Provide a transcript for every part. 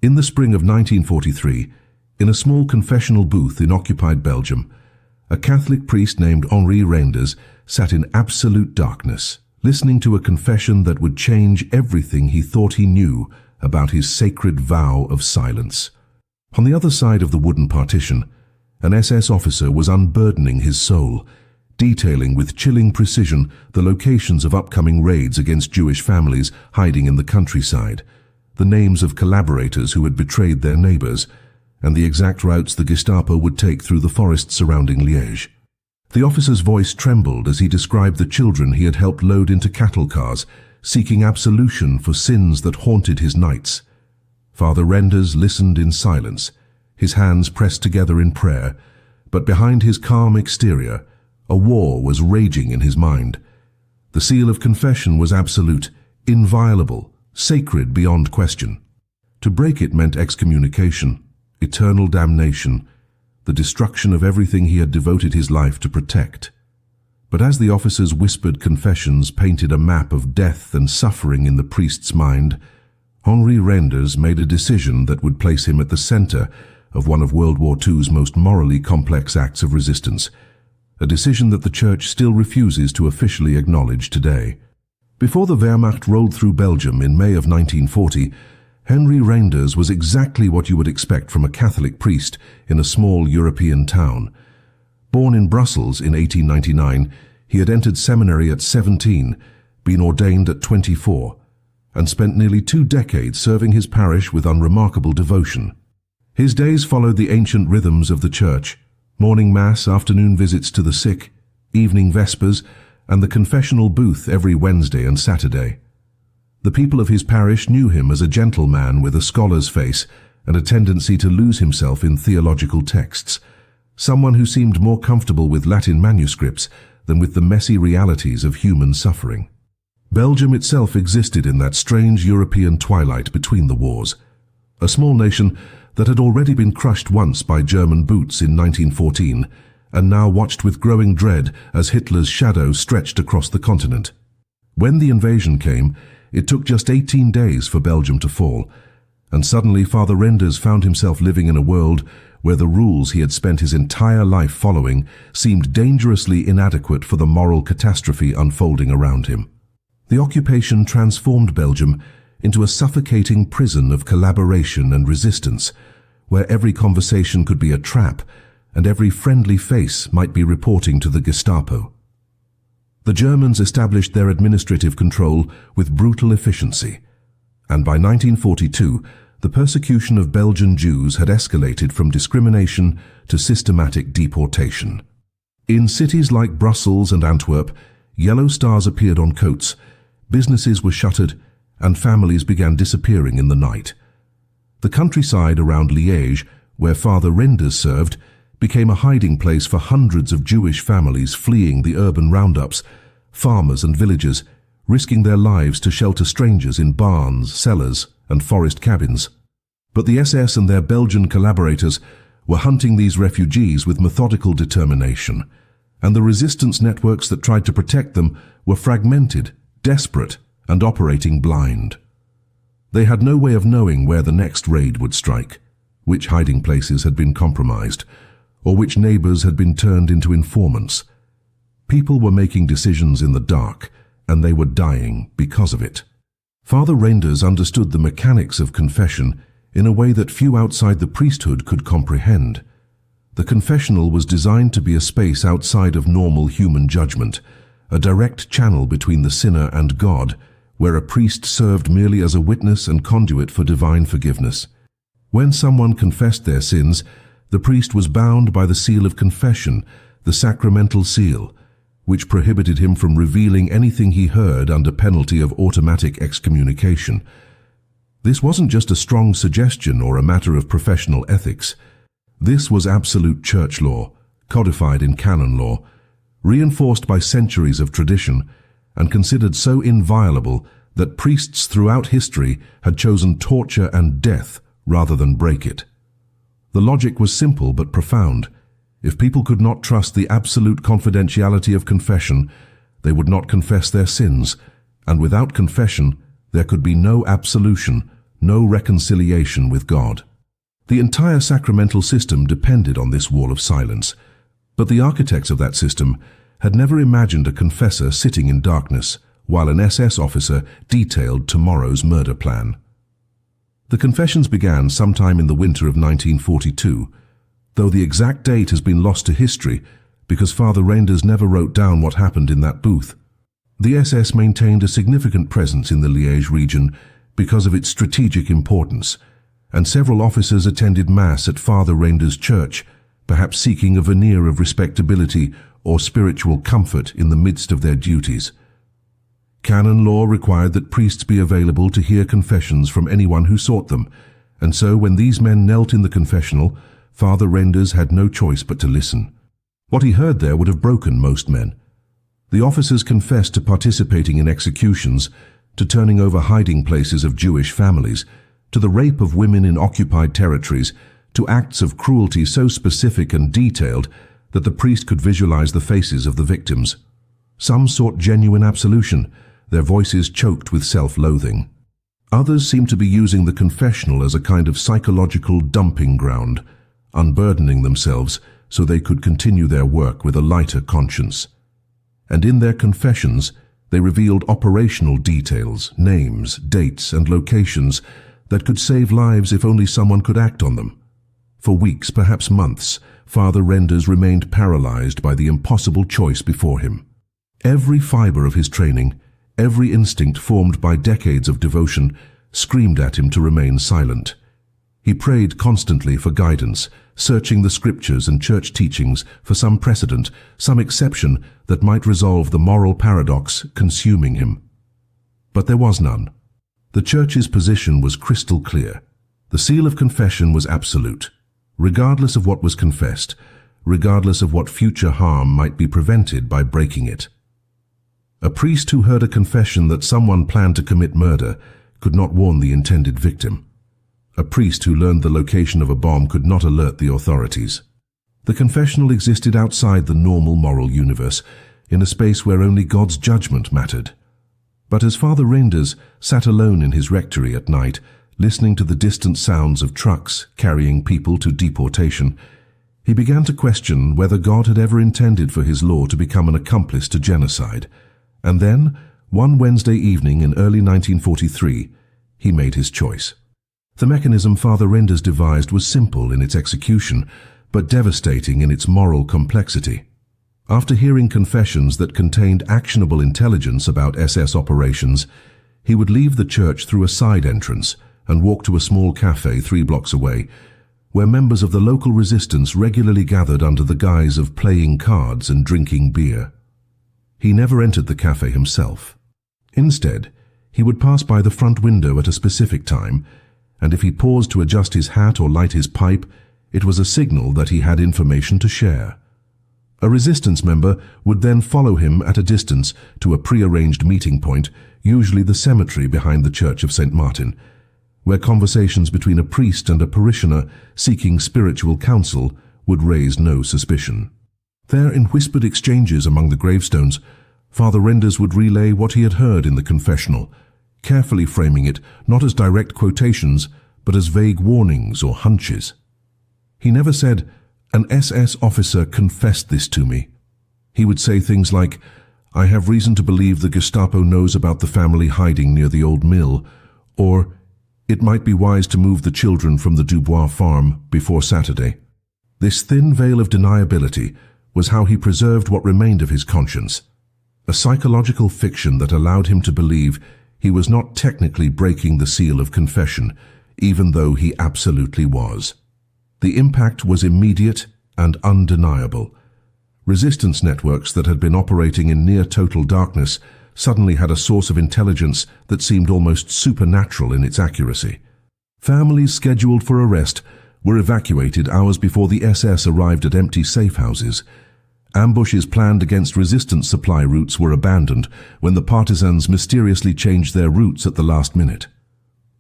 In the spring of 1943, in a small confessional booth in occupied Belgium, a Catholic priest named Henri Reinders sat in absolute darkness, listening to a confession that would change everything he thought he knew about his sacred vow of silence. On the other side of the wooden partition, an SS officer was unburdening his soul, detailing with chilling precision the locations of upcoming raids against Jewish families hiding in the countryside, the names of collaborators who had betrayed their neighbors, and the exact routes the Gestapo would take through the forests surrounding Liège. The officer's voice trembled as he described the children he had helped load into cattle cars, seeking absolution for sins that haunted his nights. Father Reinders listened in silence, his hands pressed together in prayer, but behind his calm exterior, a war was raging in his mind. The seal of confession was absolute, inviolable, sacred beyond question. To break it meant excommunication, eternal damnation, the destruction of everything he had devoted his life to protect. But as the officer's whispered confessions painted a map of death and suffering in the priest's mind, Henri Reinders made a decision that would place him at the center of one of World War II's most morally complex acts of resistance, a decision that the Church still refuses to officially acknowledge today. Before the Wehrmacht rolled through Belgium in May of 1940, Henri Reinders was exactly what you would expect from a Catholic priest in a small European town. Born in Brussels in 1899, he had entered seminary at 17, been ordained at 24, and spent nearly 2 decades serving his parish with unremarkable devotion. His days followed the ancient rhythms of the Church: morning mass, afternoon visits to the sick, evening vespers, and the confessional booth every Wednesday and Saturday. The people of his parish knew him as a gentleman with a scholar's face and a tendency to lose himself in theological texts, someone who seemed more comfortable with Latin manuscripts than with the messy realities of human suffering. Belgium itself existed in that strange European twilight between the wars, a small nation that had already been crushed once by German boots in 1914 and now watched with growing dread as Hitler's shadow stretched across the continent. When the invasion came, it took just 18 days for Belgium to fall, and suddenly Father Reinders found himself living in a world where the rules he had spent his entire life following seemed dangerously inadequate for the moral catastrophe unfolding around him. The occupation transformed Belgium into a suffocating prison of collaboration and resistance, where every conversation could be a trap and every friendly face might be reporting to the Gestapo. The Germans established their administrative control with brutal efficiency, and by 1942, the persecution of Belgian Jews had escalated from discrimination to systematic deportation. In cities like Brussels and Antwerp, yellow stars appeared on coats, businesses were shuttered, and families began disappearing in the night. The countryside around Liège, where Father Reinders served, became a hiding place for hundreds of Jewish families fleeing the urban roundups, farmers and villagers, risking their lives to shelter strangers in barns, cellars, and forest cabins. But the SS and their Belgian collaborators were hunting these refugees with methodical determination, and the resistance networks that tried to protect them were fragmented, desperate, and operating blind. They had no way of knowing where the next raid would strike, which hiding places had been compromised, or which neighbors had been turned into informants. People were making decisions in the dark, and they were dying because of it. Father Reinders understood the mechanics of confession in a way that few outside the priesthood could comprehend. The confessional was designed to be a space outside of normal human judgment, a direct channel between the sinner and God, where a priest served merely as a witness and conduit for divine forgiveness. When someone confessed their sins, the priest was bound by the seal of confession, the sacramental seal, which prohibited him from revealing anything he heard under penalty of automatic excommunication. This wasn't just a strong suggestion or a matter of professional ethics. This was absolute church law, codified in canon law, reinforced by centuries of tradition, and considered so inviolable that priests throughout history had chosen torture and death rather than break it. The logic was simple but profound. If people could not trust the absolute confidentiality of confession, they would not confess their sins, and without confession, there could be no absolution, no reconciliation with God. The entire sacramental system depended on this wall of silence, but the architects of that system had never imagined a confessor sitting in darkness while an SS officer detailed tomorrow's murder plan. The confessions began sometime in the winter of 1942, though the exact date has been lost to history because Father Reinders never wrote down what happened in that booth. The SS maintained a significant presence in the Liège region because of its strategic importance, and several officers attended Mass at Father Reinders' church, perhaps seeking a veneer of respectability or spiritual comfort in the midst of their duties. Canon law required that priests be available to hear confessions from anyone who sought them, and so when these men knelt in the confessional, Father Reinders had no choice but to listen. What he heard there would have broken most men. The officers confessed to participating in executions, to turning over hiding places of Jewish families, to the rape of women in occupied territories, to acts of cruelty so specific and detailed that the priest could visualize the faces of the victims. Some sought genuine absolution, their voices choked with self-loathing. Others seemed to be using the confessional as a kind of psychological dumping ground, unburdening themselves so they could continue their work with a lighter conscience. And in their confessions, they revealed operational details, names, dates, and locations that could save lives if only someone could act on them. For weeks, perhaps months, Father Reinders remained paralyzed by the impossible choice before him. Every fiber of his training, every instinct formed by decades of devotion, screamed at him to remain silent. He prayed constantly for guidance, searching the scriptures and church teachings for some precedent, some exception that might resolve the moral paradox consuming him. But there was none. The church's position was crystal clear. The seal of confession was absolute, regardless of what was confessed, regardless of what future harm might be prevented by breaking it. A priest who heard a confession that someone planned to commit murder could not warn the intended victim. A priest who learned the location of a bomb could not alert the authorities. The confessional existed outside the normal moral universe, in a space where only God's judgment mattered. But as Father Reinders sat alone in his rectory at night, listening to the distant sounds of trucks carrying people to deportation, he began to question whether God had ever intended for his law to become an accomplice to genocide. And then, one Wednesday evening in early 1943, he made his choice. The mechanism Father Reinders devised was simple in its execution, but devastating in its moral complexity. After hearing confessions that contained actionable intelligence about SS operations, he would leave the church through a side entrance and walk to a small cafe 3 blocks away, where members of the local resistance regularly gathered under the guise of playing cards and drinking beer. He never entered the cafe himself. Instead, he would pass by the front window at a specific time, and if he paused to adjust his hat or light his pipe, it was a signal that he had information to share. A resistance member would then follow him at a distance to a pre-arranged meeting point, usually the cemetery behind the Church of St. Martin, where conversations between a priest and a parishioner seeking spiritual counsel would raise no suspicion. There, in whispered exchanges among the gravestones, Father Reinders would relay what he had heard in the confessional, carefully framing it not as direct quotations, but as vague warnings or hunches. He never said, "An SS officer confessed this to me." He would say things like, "I have reason to believe the Gestapo knows about the family hiding near the old mill," or "It might be wise to move the children from the Dubois farm before Saturday." This thin veil of deniability was how he preserved what remained of his conscience, a psychological fiction that allowed him to believe he was not technically breaking the seal of confession, even though he absolutely was. The impact was immediate and undeniable. Resistance networks that had been operating in near-total darkness suddenly had a source of intelligence that seemed almost supernatural in its accuracy. Families scheduled for arrest were evacuated hours before the SS arrived at empty safe houses. Ambushes planned against resistance supply routes were abandoned when the partisans mysteriously changed their routes at the last minute.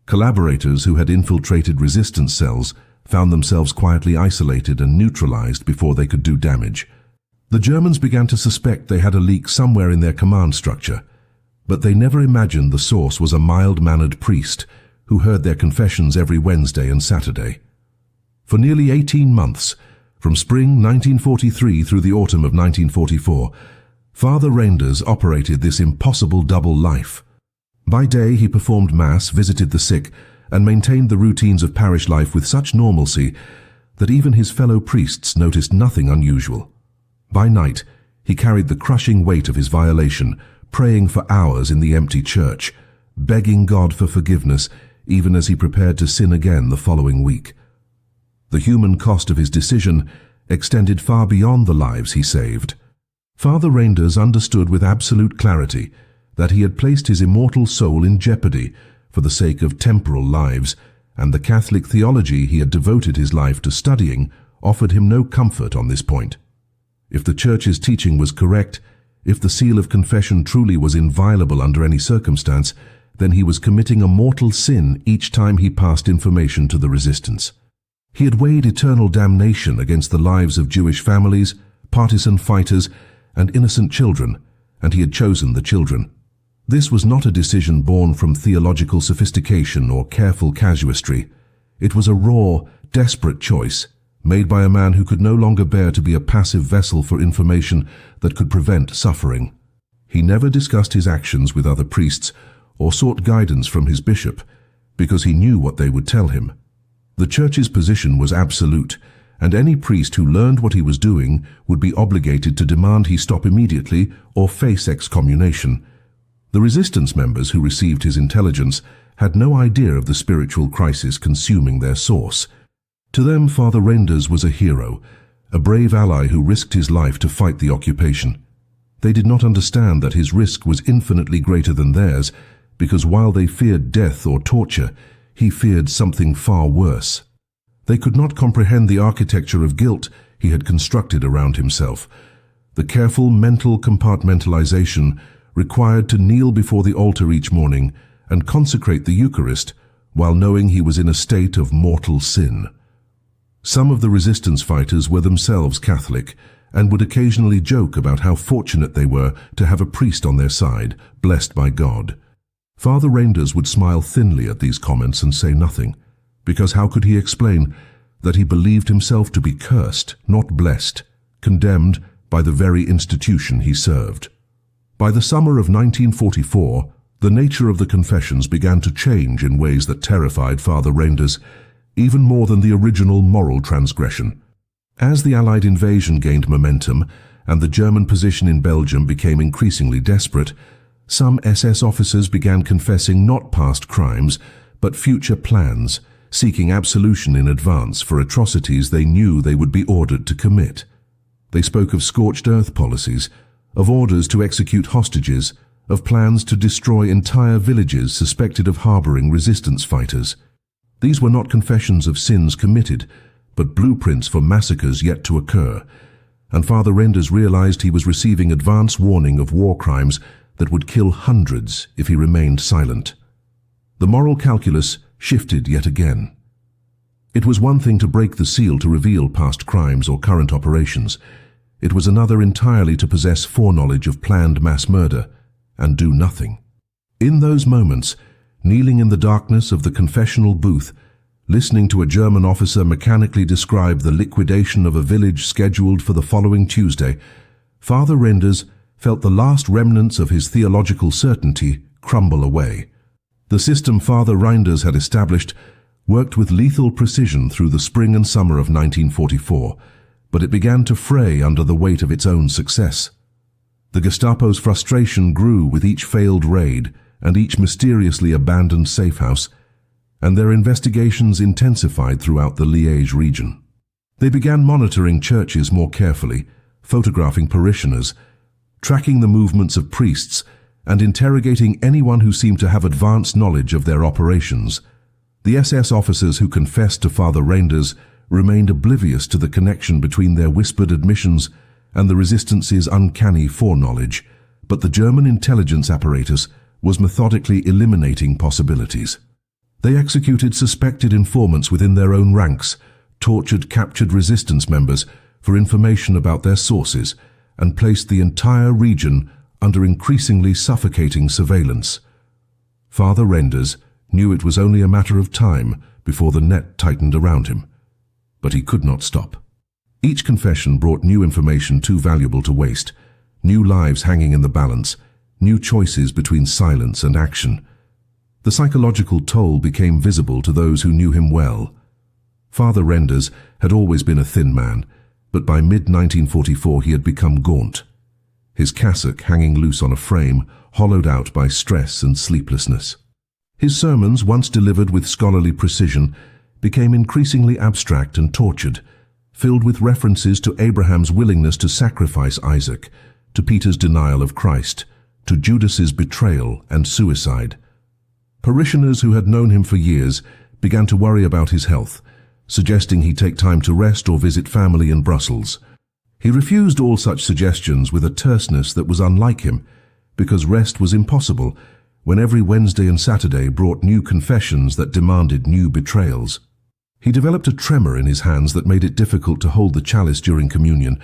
Collaborators who had infiltrated resistance cells found themselves quietly isolated and neutralized before they could do damage. The Germans began to suspect they had a leak somewhere in their command structure, but they never imagined the source was a mild-mannered priest who heard their confessions every Wednesday and Saturday. For nearly 18 months, from spring 1943 through the autumn of 1944, Father Reinders operated this impossible double life. By day he performed Mass, visited the sick, and maintained the routines of parish life with such normalcy that even his fellow priests noticed nothing unusual. By night, he carried the crushing weight of his violation, praying for hours in the empty church, begging God for forgiveness even as he prepared to sin again the following week. The human cost of his decision extended far beyond the lives he saved. Father Reinders understood with absolute clarity that he had placed his immortal soul in jeopardy for the sake of temporal lives, and the Catholic theology he had devoted his life to studying offered him no comfort on this point. If the Church's teaching was correct, if the seal of confession truly was inviolable under any circumstance, then he was committing a mortal sin each time he passed information to the resistance. He had weighed eternal damnation against the lives of Jewish families, partisan fighters, and innocent children, and he had chosen the children. This was not a decision born from theological sophistication or careful casuistry. It was a raw, desperate choice, made by a man who could no longer bear to be a passive vessel for information that could prevent suffering. He never discussed his actions with other priests or sought guidance from his bishop, because he knew what they would tell him. The Church's position was absolute, and any priest who learned what he was doing would be obligated to demand he stop immediately or face excommunication. The resistance members who received his intelligence had no idea of the spiritual crisis consuming their source. To them, Father Reinders was a hero, a brave ally who risked his life to fight the occupation. They did not understand that his risk was infinitely greater than theirs, because while they feared death or torture, he feared something far worse. They could not comprehend the architecture of guilt he had constructed around himself, the careful mental compartmentalization required to kneel before the altar each morning and consecrate the Eucharist while knowing he was in a state of mortal sin. Some of the resistance fighters were themselves Catholic and would occasionally joke about how fortunate they were to have a priest on their side, blessed by God. Father Reinders would smile thinly at these comments and say nothing, because how could he explain that he believed himself to be cursed, not blessed, condemned by the very institution he served? By the summer of 1944, the nature of the confessions began to change in ways that terrified Father Reinders, even more than the original moral transgression. As the Allied invasion gained momentum and the German position in Belgium became increasingly desperate, some SS officers began confessing not past crimes, but future plans, seeking absolution in advance for atrocities they knew they would be ordered to commit. They spoke of scorched earth policies, of orders to execute hostages, of plans to destroy entire villages suspected of harboring resistance fighters. These were not confessions of sins committed, but blueprints for massacres yet to occur, and Father Reinders realized he was receiving advance warning of war crimes that would kill hundreds if he remained silent. The moral calculus shifted yet again. It was one thing to break the seal to reveal past crimes or current operations. It was another entirely to possess foreknowledge of planned mass murder and do nothing. In those moments, kneeling in the darkness of the confessional booth, listening to a German officer mechanically describe the liquidation of a village scheduled for the following Tuesday, Father Reinders felt the last remnants of his theological certainty crumble away. The system Father Reinders had established worked with lethal precision through the spring and summer of 1944, but it began to fray under the weight of its own success. The Gestapo's frustration grew with each failed raid and each mysteriously abandoned safe house, and their investigations intensified throughout the Liège region. They began monitoring churches more carefully, photographing parishioners, tracking the movements of priests, and interrogating anyone who seemed to have advanced knowledge of their operations. The SS officers who confessed to Father Reinders remained oblivious to the connection between their whispered admissions and the resistance's uncanny foreknowledge, but the German intelligence apparatus was methodically eliminating possibilities. They executed suspected informants within their own ranks, tortured captured resistance members for information about their sources, and placed the entire region under increasingly suffocating surveillance. Father Reinders knew it was only a matter of time before the net tightened around him. But he could not stop. Each confession brought new information too valuable to waste, new lives hanging in the balance, new choices between silence and action. The psychological toll became visible to those who knew him well. Father Renders had always been a thin man, but by mid-1944 he had become gaunt. His cassock hanging loose on a frame, hollowed out by stress and sleeplessness. His sermons, once delivered with scholarly precision, became increasingly abstract and tortured, filled with references to Abraham's willingness to sacrifice Isaac, to Peter's denial of Christ, to Judas's betrayal and suicide. Parishioners who had known him for years began to worry about his health, suggesting he take time to rest or visit family in Brussels. He refused all such suggestions with a terseness that was unlike him, because rest was impossible when every Wednesday and Saturday brought new confessions that demanded new betrayals. He developed a tremor in his hands that made it difficult to hold the chalice during communion,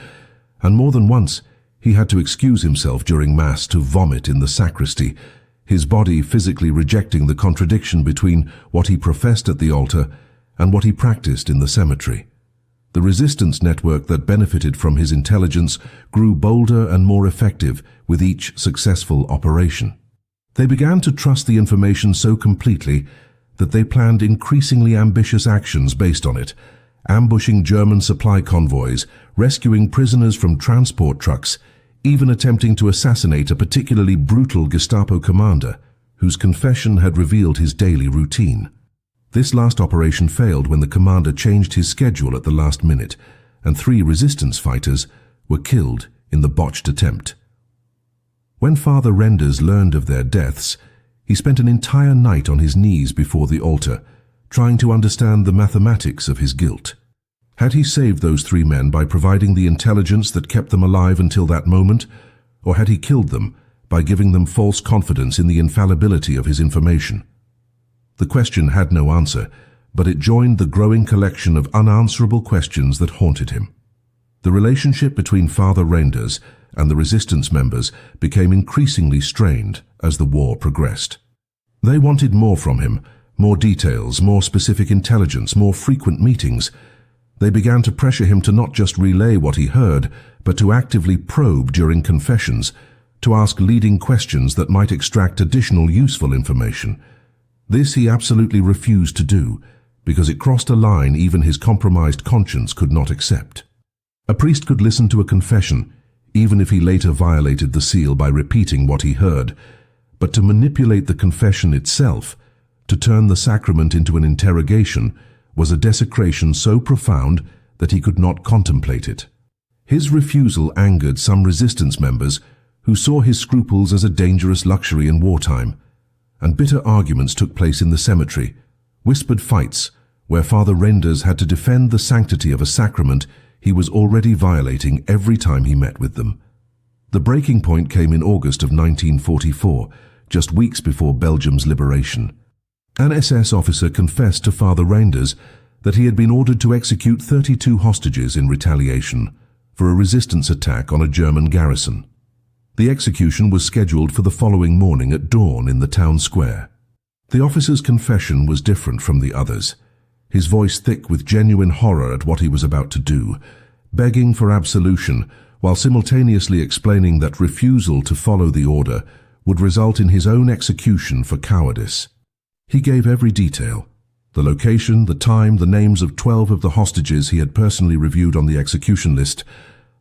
and more than once he had to excuse himself during Mass to vomit in the sacristy, his body physically rejecting the contradiction between what he professed at the altar and what he practiced in the cemetery. The resistance network that benefited from his intelligence grew bolder and more effective with each successful operation. They began to trust the information so completely that they planned increasingly ambitious actions based on it, ambushing German supply convoys, rescuing prisoners from transport trucks, even attempting to assassinate a particularly brutal Gestapo commander whose confession had revealed his daily routine. This last operation failed when the commander changed his schedule at the last minute, and 3 resistance fighters were killed in the botched attempt. When Father Renders learned of their deaths, he spent an entire night on his knees before the altar, trying to understand the mathematics of his guilt. Had he saved those 3 men by providing the intelligence that kept them alive until that moment, or had he killed them by giving them false confidence in the infallibility of his information? The question had no answer, but it joined the growing collection of unanswerable questions that haunted him. The relationship between Father Renders and the resistance members became increasingly strained as the war progressed. They wanted more from him, more details, more specific intelligence, more frequent meetings. They began to pressure him to not just relay what he heard, but to actively probe during confessions, to ask leading questions that might extract additional useful information. This he absolutely refused to do, because it crossed a line even his compromised conscience could not accept. A priest could listen to a confession, even if he later violated the seal by repeating what he heard, but to manipulate the confession itself, to turn the sacrament into an interrogation, was a desecration so profound that he could not contemplate it. His refusal angered some resistance members who saw his scruples as a dangerous luxury in wartime, and bitter arguments took place in the cemetery, whispered fights where Father Renders had to defend the sanctity of a sacrament he was already violating every time he met with them. The breaking point came in August of 1944, just weeks before Belgium's liberation. An SS officer confessed to Father Renders that he had been ordered to execute 32 hostages in retaliation for a resistance attack on a German garrison. The execution was scheduled for the following morning at dawn in the town square. The officer's confession was different from the others, his voice thick with genuine horror at what he was about to do, begging for absolution while simultaneously explaining that refusal to follow the order would result in his own execution for cowardice. He gave every detail: the location, the time, the names of 12 of the hostages he had personally reviewed on the execution list,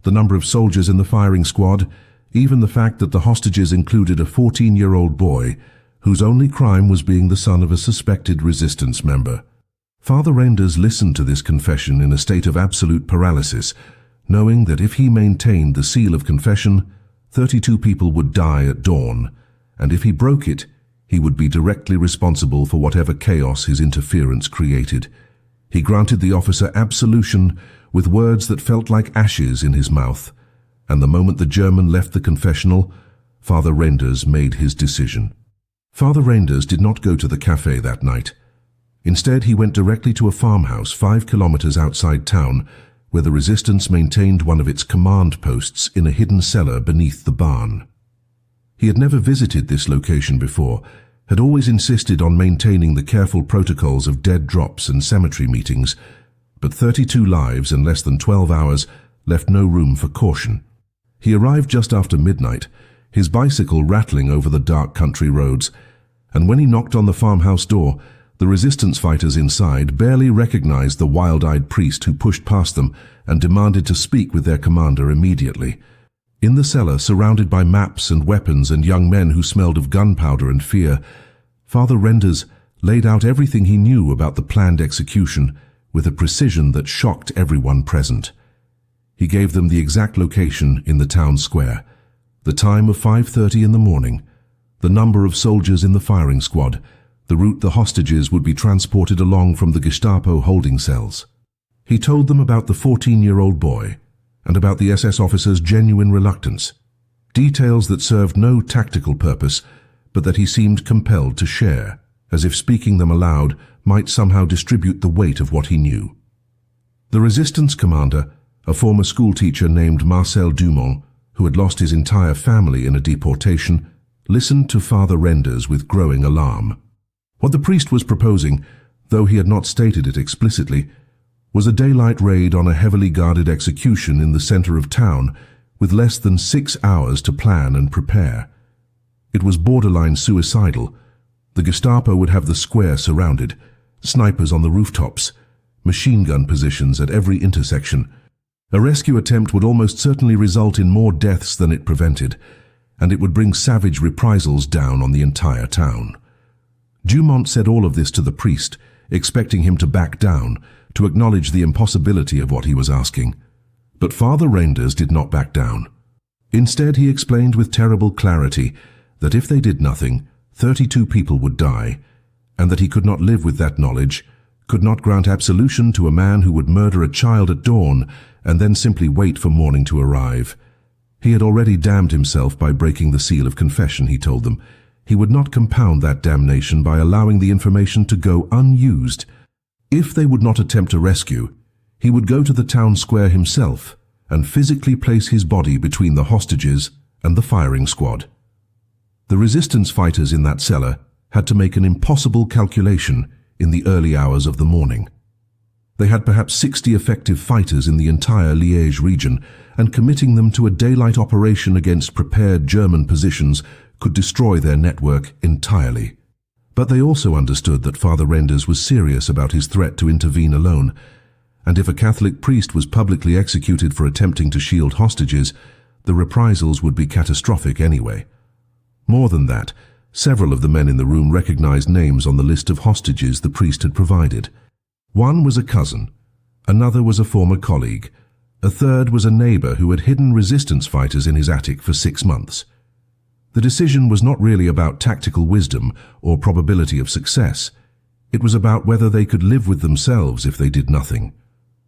the number of soldiers in the firing squad, even the fact that the hostages included a 14-year-old boy whose only crime was being the son of a suspected resistance member. Father Renders listened to this confession in a state of absolute paralysis, knowing that if he maintained the seal of confession, 32 people would die at dawn, and if he broke it, he would be directly responsible for whatever chaos his interference created. He granted the officer absolution with words that felt like ashes in his mouth, and the moment the German left the confessional, Father Renders made his decision. Father Renders did not go to the cafe that night. Instead, he went directly to a farmhouse 5 kilometers outside town, where the resistance maintained one of its command posts in a hidden cellar beneath the barn. He had never visited this location before, had always insisted on maintaining the careful protocols of dead drops and cemetery meetings, but 32 lives in less than 12 hours left no room for caution. He arrived just after midnight, his bicycle rattling over the dark country roads, and when he knocked on the farmhouse door, the resistance fighters inside barely recognized the wild-eyed priest who pushed past them and demanded to speak with their commander immediately. In the cellar, surrounded by maps and weapons and young men who smelled of gunpowder and fear, Father Renders laid out everything he knew about the planned execution with a precision that shocked everyone present. He gave them the exact location in the town square, the time of 5:30 in the morning, the number of soldiers in the firing squad, the route the hostages would be transported along from the Gestapo holding cells. He told them about the 14-year-old boy and about the SS officer's genuine reluctance, details that served no tactical purpose, but that he seemed compelled to share, as if speaking them aloud might somehow distribute the weight of what he knew. The resistance commander, a former schoolteacher named Marcel Dumont, who had lost his entire family in a deportation, listened to Father Renders with growing alarm. What the priest was proposing, though he had not stated it explicitly, was a daylight raid on a heavily guarded execution in the center of town with less than 6 hours to plan and prepare. It was borderline suicidal. The Gestapo would have the square surrounded, snipers on the rooftops, machine gun positions at every intersection. A rescue attempt would almost certainly result in more deaths than it prevented, and it would bring savage reprisals down on the entire town. Dumont said all of this to the priest, expecting him to back down, to acknowledge the impossibility of what he was asking. But Father Renders did not back down. Instead, he explained with terrible clarity that if they did nothing, 32 people would die, and that he could not live with that knowledge, could not grant absolution to a man who would murder a child at dawn and then simply wait for morning to arrive. He had already damned himself by breaking the seal of confession, he told them. He would not compound that damnation by allowing the information to go unused. If they would not attempt a rescue, he would go to the town square himself and physically place his body between the hostages and the firing squad. The resistance fighters in that cellar had to make an impossible calculation in the early hours of the morning. They had perhaps 60 effective fighters in the entire Liège region, and committing them to a daylight operation against prepared German positions could destroy their network entirely. But they also understood that Father Renders was serious about his threat to intervene alone, and if a Catholic priest was publicly executed for attempting to shield hostages, the reprisals would be catastrophic anyway. More than that, several of the men in the room recognized names on the list of hostages the priest had provided. One was a cousin, another was a former colleague, a third was a neighbor who had hidden resistance fighters in his attic for 6 months. The decision was not really about tactical wisdom or probability of success. It was about whether they could live with themselves if they did nothing.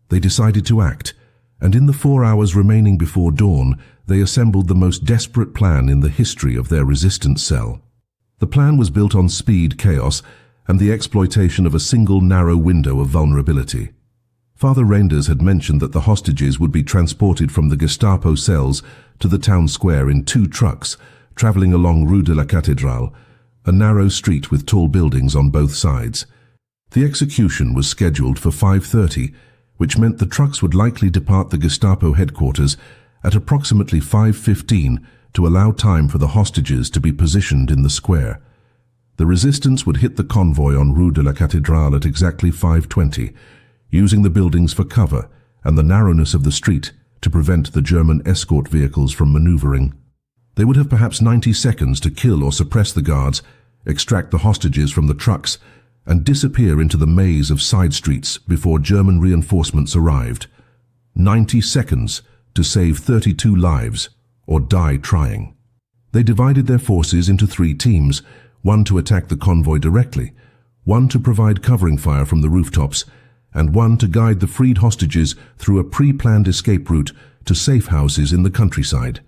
They decided to act, and in the 4 hours remaining before dawn, they assembled the most desperate plan in the history of their resistance cell. The plan was built on speed, chaos, and the exploitation of a single narrow window of vulnerability. Father Renders had mentioned that the hostages would be transported from the Gestapo cells to the town square in 2 trucks, traveling along Rue de la Cathédrale, a narrow street with tall buildings on both sides. The execution was scheduled for 5:30, which meant the trucks would likely depart the Gestapo headquarters at approximately 5:15 to allow time for the hostages to be positioned in the square. The resistance would hit the convoy on Rue de la Cathédrale at exactly 5:20, using the buildings for cover and the narrowness of the street to prevent the German escort vehicles from maneuvering. They would have perhaps 90 seconds to kill or suppress the guards, extract the hostages from the trucks, and disappear into the maze of side streets before German reinforcements arrived. 90 seconds to save 32 lives, or die trying. They divided their forces into 3 teams, one to attack the convoy directly, one to provide covering fire from the rooftops, and one to guide the freed hostages through a pre-planned escape route to safe houses in the countryside.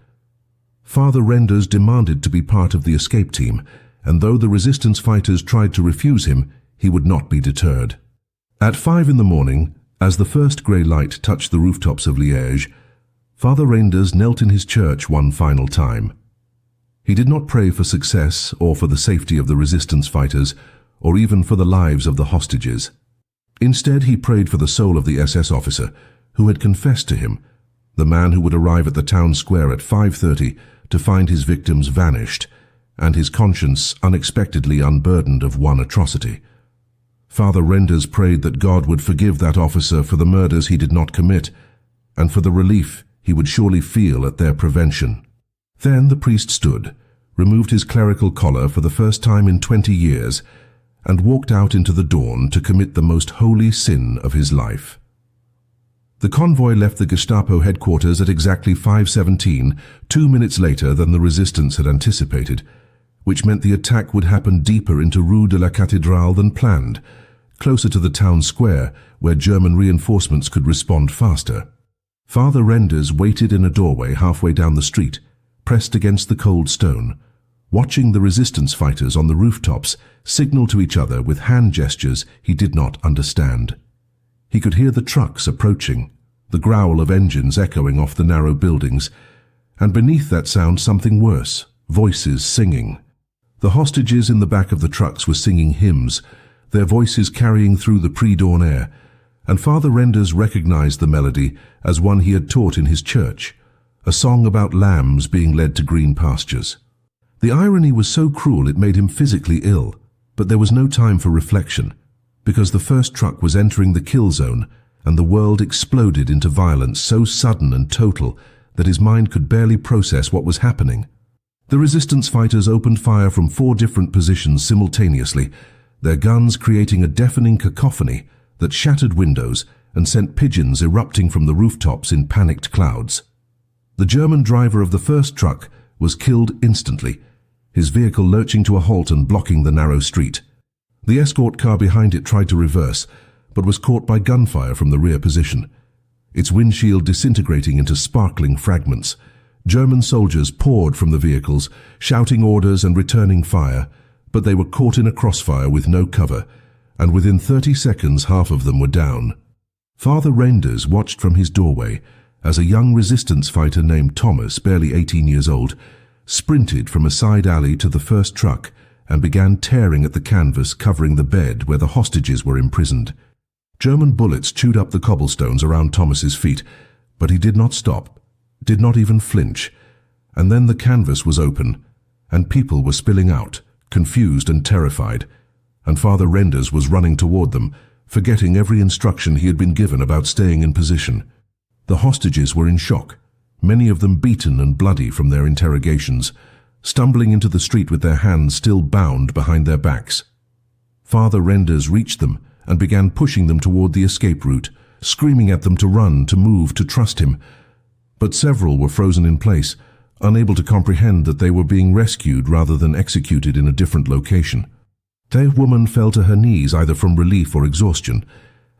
Father Renders demanded to be part of the escape team, and though the resistance fighters tried to refuse him, he would not be deterred. At 5 in the morning, as the first grey light touched the rooftops of Liège, Father Renders knelt in his church one final time. He did not pray for success or for the safety of the resistance fighters or even for the lives of the hostages. Instead, he prayed for the soul of the SS officer who had confessed to him, the man who would arrive at the town square at 5:30 to find his victims vanished and his conscience unexpectedly unburdened of one atrocity. Father Renders prayed that God would forgive that officer for the murders he did not commit and for the relief he would surely feel at their prevention. Then the priest stood, removed his clerical collar for the first time in 20 years, and walked out into the dawn to commit the most holy sin of his life. The convoy left the Gestapo headquarters at exactly 5:17, 2 minutes later than the resistance had anticipated, which meant the attack would happen deeper into Rue de la Cathédrale than planned, closer to the town square where German reinforcements could respond faster. Father Renders waited in a doorway halfway down the street, pressed against the cold stone, watching the resistance fighters on the rooftops signal to each other with hand gestures he did not understand. He could hear the trucks approaching, the growl of engines echoing off the narrow buildings, and beneath that sound something worse, voices singing. The hostages in the back of the trucks were singing hymns, their voices carrying through the pre-dawn air, and Father Renders recognized the melody as one he had taught in his church, a song about lambs being led to green pastures. The irony was so cruel it made him physically ill, but there was no time for reflection, because the first truck was entering the kill zone and the world exploded into violence so sudden and total that his mind could barely process what was happening. The resistance fighters opened fire from 4 different positions simultaneously, their guns creating a deafening cacophony that shattered windows and sent pigeons erupting from the rooftops in panicked clouds. The German driver of the first truck was killed instantly, his vehicle lurching to a halt and blocking the narrow street. The escort car behind it tried to reverse, but was caught by gunfire from the rear position, its windshield disintegrating into sparkling fragments. German soldiers poured from the vehicles, shouting orders and returning fire, but they were caught in a crossfire with no cover, and within 30 seconds half of them were down. Father Renders watched from his doorway as a young resistance fighter named Thomas, barely 18 years old, sprinted from a side alley to the first truck and began tearing at the canvas covering the bed where the hostages were imprisoned. German bullets chewed up the cobblestones around Thomas's feet, but he did not stop, did not even flinch, and then the canvas was open, and people were spilling out, confused and terrified, and Father Renders was running toward them, forgetting every instruction he had been given about staying in position. The hostages were in shock, many of them beaten and bloody from their interrogations, stumbling into the street with their hands still bound behind their backs. Father Renders reached them and began pushing them toward the escape route, screaming at them to run, to move, to trust him. But several were frozen in place, unable to comprehend that they were being rescued rather than executed in a different location. The woman fell to her knees either from relief or exhaustion,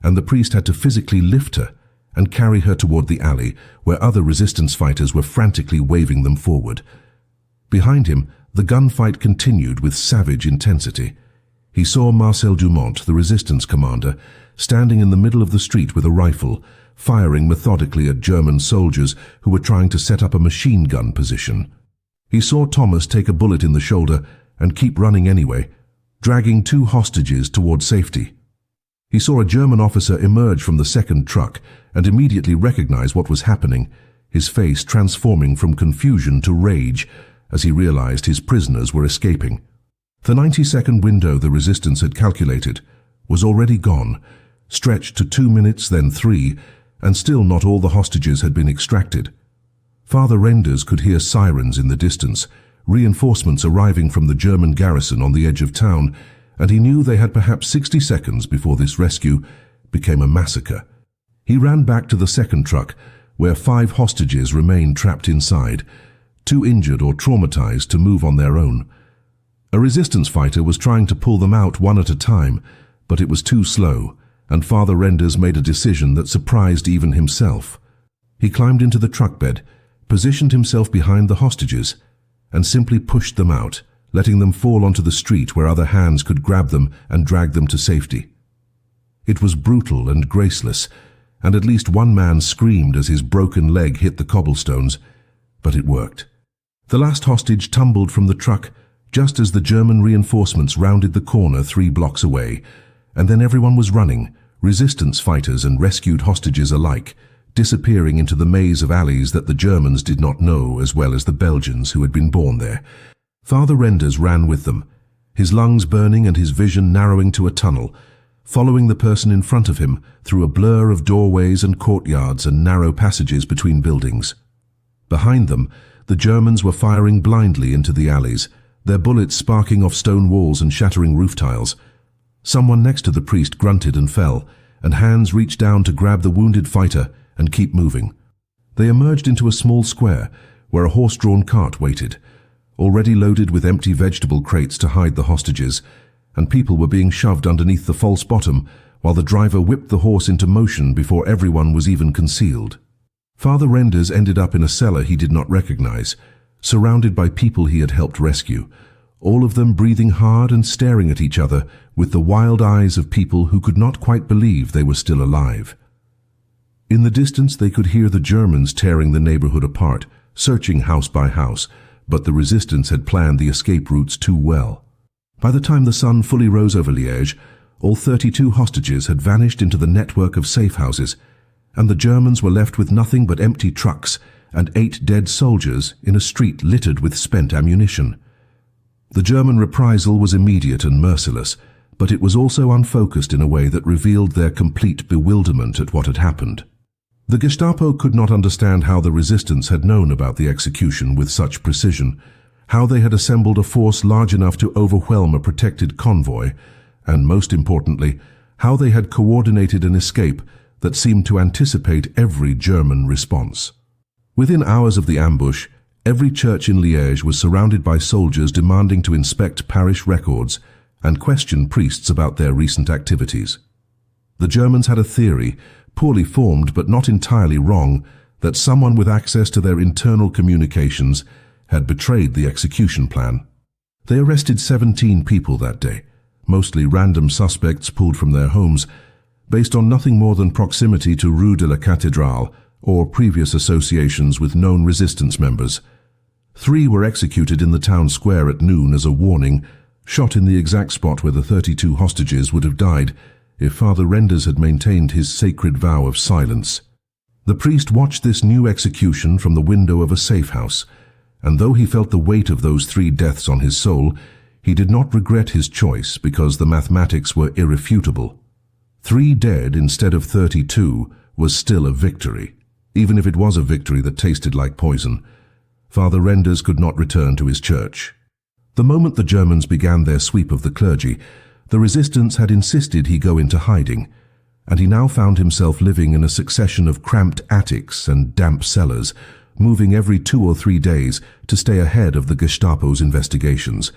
and the priest had to physically lift her and carry her toward the alley where other resistance fighters were frantically waving them forward. Behind him, the gunfight continued with savage intensity. He saw Marcel Dumont, the resistance commander, standing in the middle of the street with a rifle, firing methodically at German soldiers who were trying to set up a machine gun position. He saw Thomas take a bullet in the shoulder and keep running anyway, dragging 2 hostages toward safety. He saw a German officer emerge from the second truck and immediately recognize what was happening, his face transforming from confusion to rage as he realized his prisoners were escaping. The 90-second window the resistance had calculated was already gone, stretched to 2 minutes, then 3, and still not all the hostages had been extracted. Father Renders could hear sirens in the distance, reinforcements arriving from the German garrison on the edge of town, and he knew they had perhaps 60 seconds before this rescue became a massacre. He ran back to the second truck, where 5 hostages remained trapped inside, too injured or traumatized to move on their own. A resistance fighter was trying to pull them out one at a time, but it was too slow, and Father Renders made a decision that surprised even himself. He climbed into the truck bed, positioned himself behind the hostages, and simply pushed them out, letting them fall onto the street where other hands could grab them and drag them to safety. It was brutal and graceless, and at least one man screamed as his broken leg hit the cobblestones, but it worked. The last hostage tumbled from the truck just as the German reinforcements rounded the corner 3 blocks away, and then everyone was running, resistance fighters and rescued hostages alike, disappearing into the maze of alleys that the Germans did not know as well as the Belgians who had been born there. Father Renders ran with them, his lungs burning and his vision narrowing to a tunnel, following the person in front of him through a blur of doorways and courtyards and narrow passages between buildings. Behind them, the Germans were firing blindly into the alleys, their bullets sparking off stone walls and shattering roof tiles. Someone next to the priest grunted and fell, and hands reached down to grab the wounded fighter and keep moving. They emerged into a small square where a horse-drawn cart waited, already loaded with empty vegetable crates to hide the hostages, and people were being shoved underneath the false bottom while the driver whipped the horse into motion before everyone was even concealed. Father Renders ended up in a cellar he did not recognize, surrounded by people he had helped rescue, all of them breathing hard and staring at each other with the wild eyes of people who could not quite believe they were still alive. In the distance they could hear the Germans tearing the neighborhood apart, searching house by house, but the resistance had planned the escape routes too well. By the time the sun fully rose over Liège, all 32 hostages had vanished into the network of safe houses, and the Germans were left with nothing but empty trucks and 8 dead soldiers in a street littered with spent ammunition. The German reprisal was immediate and merciless, but it was also unfocused in a way that revealed their complete bewilderment at what had happened. The Gestapo could not understand how the resistance had known about the execution with such precision, how they had assembled a force large enough to overwhelm a protected convoy, and most importantly, how they had coordinated an escape that seemed to anticipate every German response. Within hours of the ambush, every church in Liège was surrounded by soldiers demanding to inspect parish records and question priests about their recent activities. The Germans had a theory, poorly formed but not entirely wrong, that someone with access to their internal communications had betrayed the execution plan. They arrested 17 people that day, mostly random suspects pulled from their homes, based on nothing more than proximity to Rue de la Cathédrale or previous associations with known resistance members. 3 were executed in the town square at noon as a warning, shot in the exact spot where the 32 hostages would have died if Father Renders had maintained his sacred vow of silence. The priest watched this new execution from the window of a safe house, and though he felt the weight of those 3 deaths on his soul, he did not regret his choice because the mathematics were irrefutable. 3 dead instead of 32 was still a victory, even if it was a victory that tasted like poison. Father Renders could not return to his church. The moment the Germans began their sweep of the clergy, the resistance had insisted he go into hiding, and he now found himself living in a succession of cramped attics and damp cellars, moving every 2 or 3 days to stay ahead of the Gestapo's investigations.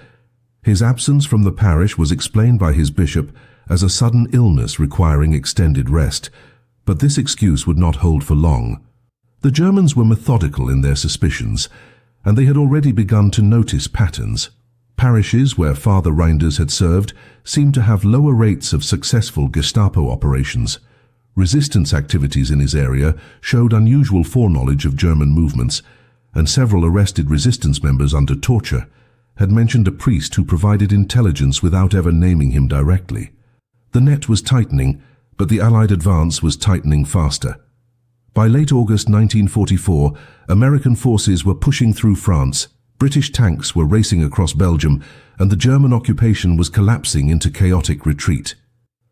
His absence from the parish was explained by his bishop as a sudden illness requiring extended rest, but this excuse would not hold for long. The Germans were methodical in their suspicions, and they had already begun to notice patterns. Parishes where Father Renders had served seemed to have lower rates of successful Gestapo operations. Resistance activities in his area showed unusual foreknowledge of German movements, and several arrested resistance members under torture had mentioned a priest who provided intelligence without ever naming him directly. The net was tightening, but the Allied advance was tightening faster. By late August 1944, American forces were pushing through France, British tanks were racing across Belgium, and the German occupation was collapsing into chaotic retreat.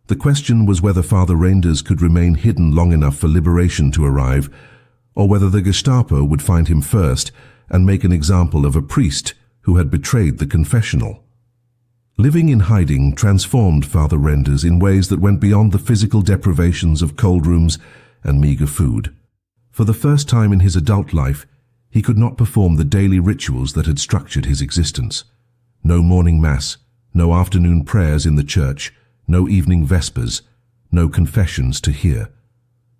The question was whether Father Renders could remain hidden long enough for liberation to arrive, or whether the Gestapo would find him first and make an example of a priest who had betrayed the confessional. Living in hiding transformed Father Renders in ways that went beyond the physical deprivations of cold rooms and meager food. For the first time in his adult life, he could not perform the daily rituals that had structured his existence. No morning mass, no afternoon prayers in the church, no evening vespers, no confessions to hear.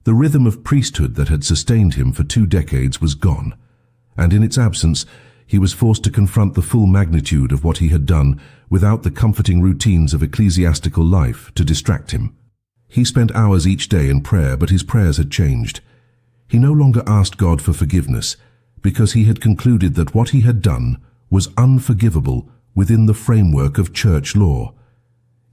The rhythm of priesthood that had sustained him for 2 decades was gone, and in its absence, he was forced to confront the full magnitude of what he had done without the comforting routines of ecclesiastical life to distract him. He spent hours each day in prayer, but his prayers had changed. He no longer asked God for forgiveness, because he had concluded that what he had done was unforgivable within the framework of church law.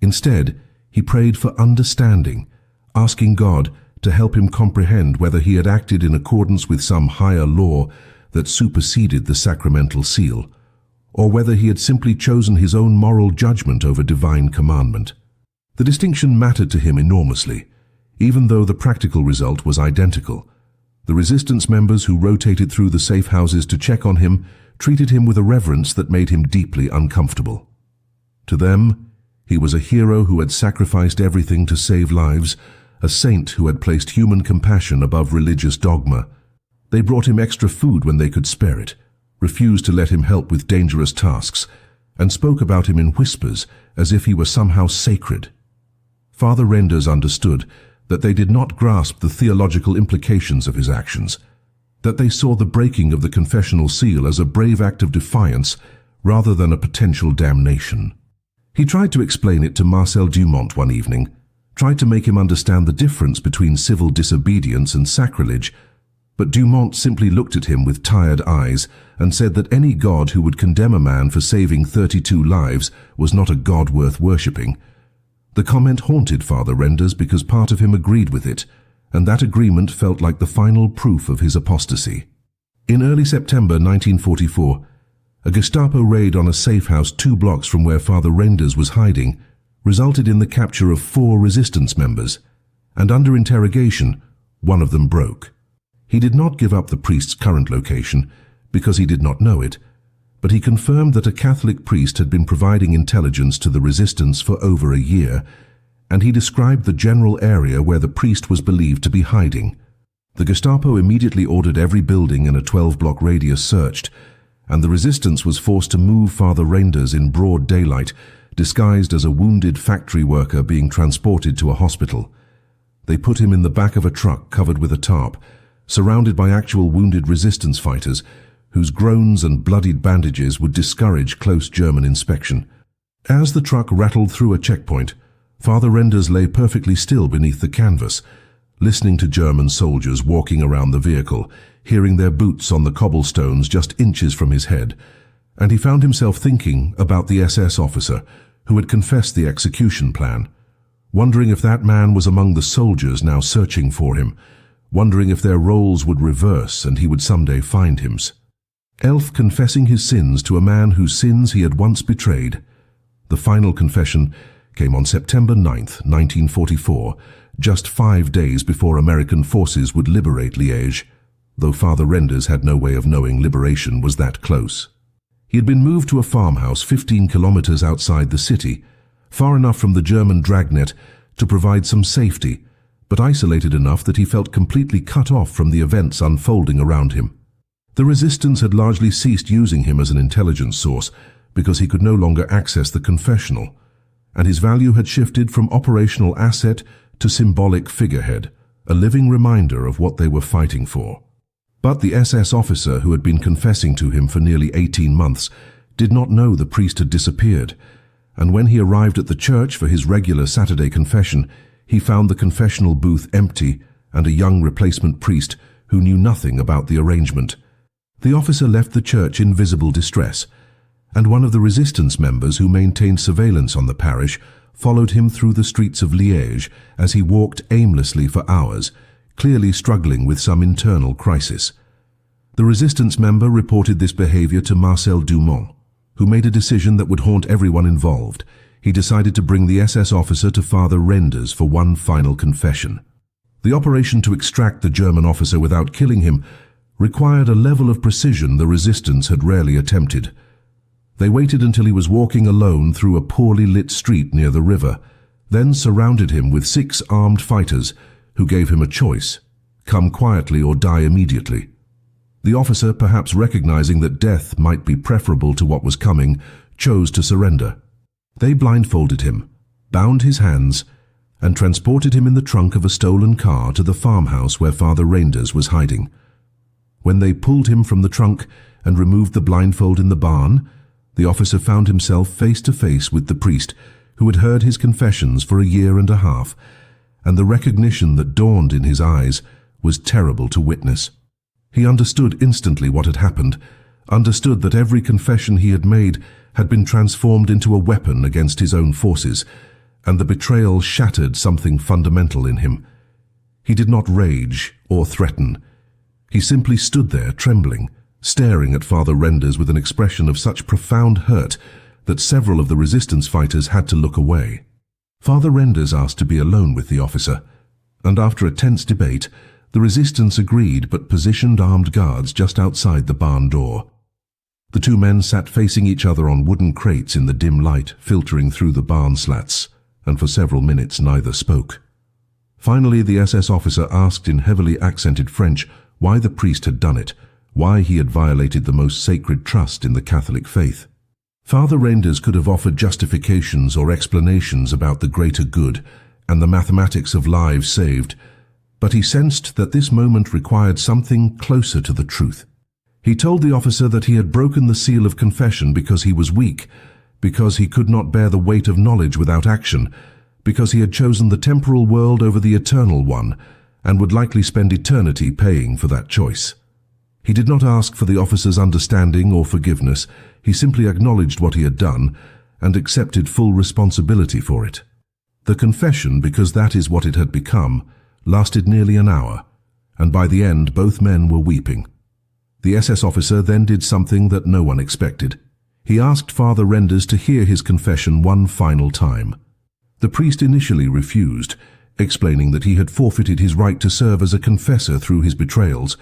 Instead, he prayed for understanding, asking God to help him comprehend whether he had acted in accordance with some higher law that superseded the sacramental seal, or whether he had simply chosen his own moral judgment over divine commandment. The distinction mattered to him enormously, even though the practical result was identical. The resistance members who rotated through the safe houses to check on him treated him with a reverence that made him deeply uncomfortable. To them, he was a hero who had sacrificed everything to save lives, a saint who had placed human compassion above religious dogma. They brought him extra food when they could spare it, refused to let him help with dangerous tasks, and spoke about him in whispers as if he were somehow sacred. Father Renders understood that they did not grasp the theological implications of his actions, that they saw the breaking of the confessional seal as a brave act of defiance rather than a potential damnation. He tried to explain it to Marcel Dumont one evening, tried to make him understand the difference between civil disobedience and sacrilege, but Dumont simply looked at him with tired eyes and said that any God who would condemn a man for saving 32 lives was not a God worth worshipping. The comment haunted Father Renders because part of him agreed with it, and that agreement felt like the final proof of his apostasy. In early September 1944, a Gestapo raid on a safe house 2 blocks from where Father Renders was hiding resulted in the capture of 4 resistance members, and under interrogation, one of them broke. He did not give up the priest's current location because he did not know it, but he confirmed that a Catholic priest had been providing intelligence to the resistance for over a year, and he described the general area where the priest was believed to be hiding. The Gestapo immediately ordered every building in a 12-block radius searched, and the resistance was forced to move Father Renders in broad daylight, disguised as a wounded factory worker being transported to a hospital. They put him in the back of a truck covered with a tarp, surrounded by actual wounded resistance fighters, whose groans and bloodied bandages would discourage close German inspection. As the truck rattled through a checkpoint, Father Renders lay perfectly still beneath the canvas, listening to German soldiers walking around the vehicle, hearing their boots on the cobblestones just inches from his head, and he found himself thinking about the SS officer who had confessed the execution plan, wondering if that man was among the soldiers now searching for him, wondering if their roles would reverse and he would someday find him. Elf confessing his sins to a man whose sins he had once betrayed. The final confession came on September 9th, 1944, just 5 days before American forces would liberate Liège, though Father Renders had no way of knowing liberation was that close. He had been moved to a farmhouse 15 kilometers outside the city, far enough from the German dragnet to provide some safety, but isolated enough that he felt completely cut off from the events unfolding around him. The resistance had largely ceased using him as an intelligence source because he could no longer access the confessional, and his value had shifted from operational asset to symbolic figurehead, a living reminder of what they were fighting for. But the SS officer who had been confessing to him for nearly 18 months did not know the priest had disappeared, and when he arrived at the church for his regular Saturday confession, he found the confessional booth empty and a young replacement priest who knew nothing about the arrangement. The officer left the church in visible distress, and one of the resistance members who maintained surveillance on the parish followed him through the streets of Liège as he walked aimlessly for hours, clearly struggling with some internal crisis. The resistance member reported this behavior to Marcel Dumont, who made a decision that would haunt everyone involved. He decided to bring the SS officer to Father Renders for one final confession. The operation to extract the German officer without killing him required a level of precision the resistance had rarely attempted. They waited until he was walking alone through a poorly lit street near the river, then surrounded him with 6 armed fighters who gave him a choice: come quietly or die immediately. The officer, perhaps recognizing that death might be preferable to what was coming, chose to surrender. They blindfolded him, bound his hands, and transported him in the trunk of a stolen car to the farmhouse where Father Renders was hiding. When they pulled him from the trunk and removed the blindfold in the barn, the officer found himself face to face with the priest who had heard his confessions for a year and a half, and the recognition that dawned in his eyes was terrible to witness. He understood instantly what had happened, understood that every confession he had made had been transformed into a weapon against his own forces, and the betrayal shattered something fundamental in him. He did not rage or threaten. He simply stood there trembling, staring at Father Renders with an expression of such profound hurt that several of the resistance fighters had to look away. Father Renders asked to be alone with the officer, and after a tense debate, the resistance agreed but positioned armed guards just outside the barn door. The two men sat facing each other on wooden crates in the dim light filtering through the barn slats, and for several minutes neither spoke. Finally, the SS officer asked in heavily accented French why the priest had done it, why he had violated the most sacred trust in the Catholic faith. Father Renders could have offered justifications or explanations about the greater good and the mathematics of lives saved, but he sensed that this moment required something closer to the truth. He told the officer that he had broken the seal of confession because he was weak, because he could not bear the weight of knowledge without action, because he had chosen the temporal world over the eternal one, and would likely spend eternity paying for that choice. He did not ask for the officer's understanding or forgiveness. He simply acknowledged what he had done and accepted full responsibility for it. The confession, because that is what it had become, lasted nearly an hour, and by the end both men were weeping. The SS officer then did something that no one expected. He asked Father Renders to hear his confession one final time. The priest initially refused, explaining that he had forfeited his right to serve as a confessor through his betrayals,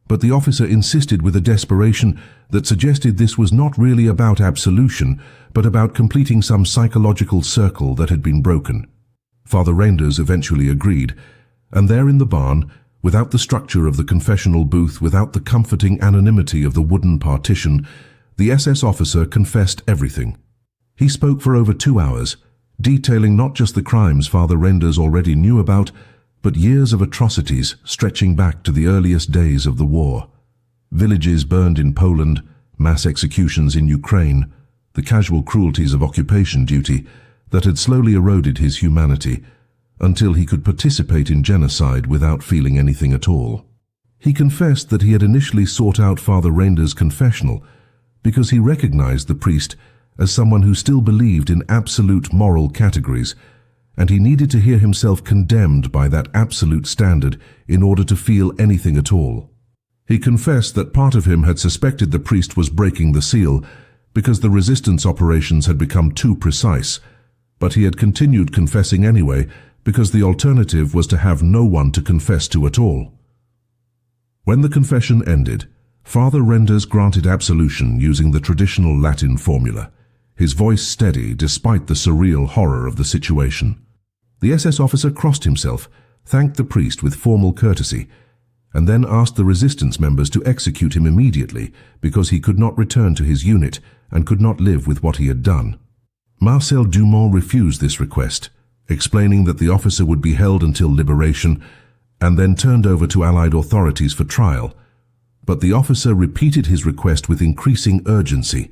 but the officer insisted with a desperation that suggested this was not really about absolution, but about completing some psychological circle that had been broken. Father Renders eventually agreed, and there in the barn, without the structure of the confessional booth, without the comforting anonymity of the wooden partition, the SS officer confessed everything. He spoke for over 2 hours, detailing not just the crimes Father Renders already knew about, but years of atrocities stretching back to the earliest days of the war. Villages burned in Poland, mass executions in Ukraine, the casual cruelties of occupation duty that had slowly eroded his humanity, until he could participate in genocide without feeling anything at all. He confessed that he had initially sought out Father Renders' confessional because he recognized the priest as someone who still believed in absolute moral categories, and he needed to hear himself condemned by that absolute standard in order to feel anything at all. He confessed that part of him had suspected the priest was breaking the seal because the resistance operations had become too precise, but he had continued confessing anyway because the alternative was to have no one to confess to at all. When the confession ended, Father Renders granted absolution using the traditional Latin formula, his voice steady despite the surreal horror of the situation. The SS officer crossed himself, thanked the priest with formal courtesy, and then asked the resistance members to execute him immediately because he could not return to his unit and could not live with what he had done. Marcel Dumont refused this request, explaining that the officer would be held until liberation and then turned over to Allied authorities for trial. But the officer repeated his request with increasing urgency,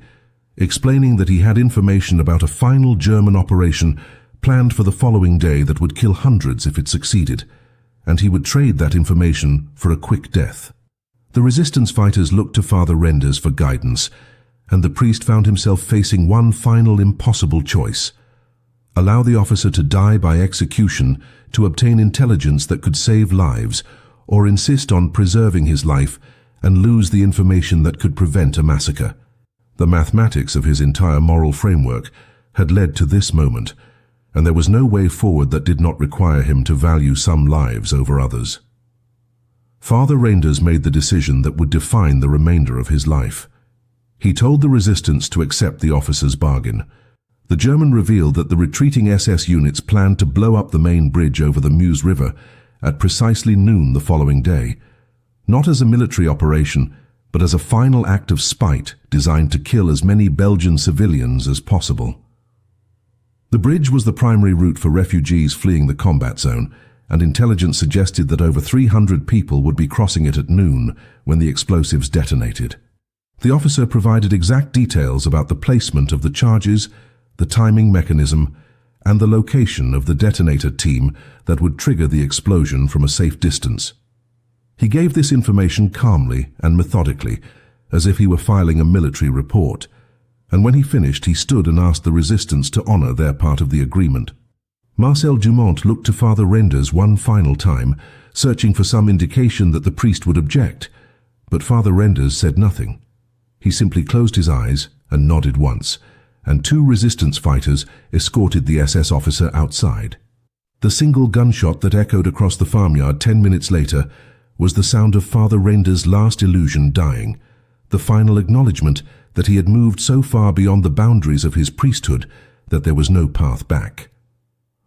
explaining that he had information about a final German operation planned for the following day that would kill hundreds if it succeeded, and he would trade that information for a quick death. The resistance fighters looked to Father Renders for guidance, and the priest found himself facing one final impossible choice: allow the officer to die by execution to obtain intelligence that could save lives, or insist on preserving his life and lose the information that could prevent a massacre. The mathematics of his entire moral framework had led to this moment, and there was no way forward that did not require him to value some lives over others. Father Renders made the decision that would define the remainder of his life. He told the resistance to accept the officer's bargain. The German revealed that the retreating SS units planned to blow up the main bridge over the Meuse River at precisely noon the following day, not as a military operation, but as a final act of spite designed to kill as many Belgian civilians as possible. The bridge was the primary route for refugees fleeing the combat zone, and intelligence suggested that over 300 people would be crossing it at noon when the explosives detonated. The officer provided exact details about the placement of the charges, the timing mechanism, and the location of the detonator team that would trigger the explosion from a safe distance. He gave this information calmly and methodically, as if he were filing a military report, and when he finished he stood and asked the resistance to honor their part of the agreement. Marcel Dumont looked to Father Renders one final time, searching for some indication that the priest would object, but Father Renders said nothing. He simply closed his eyes and nodded once, and 2 resistance fighters escorted the SS officer outside. The single gunshot that echoed across the farmyard 10 minutes later was the sound of Father Renders' last illusion dying, the final acknowledgement that he had moved so far beyond the boundaries of his priesthood that there was no path back.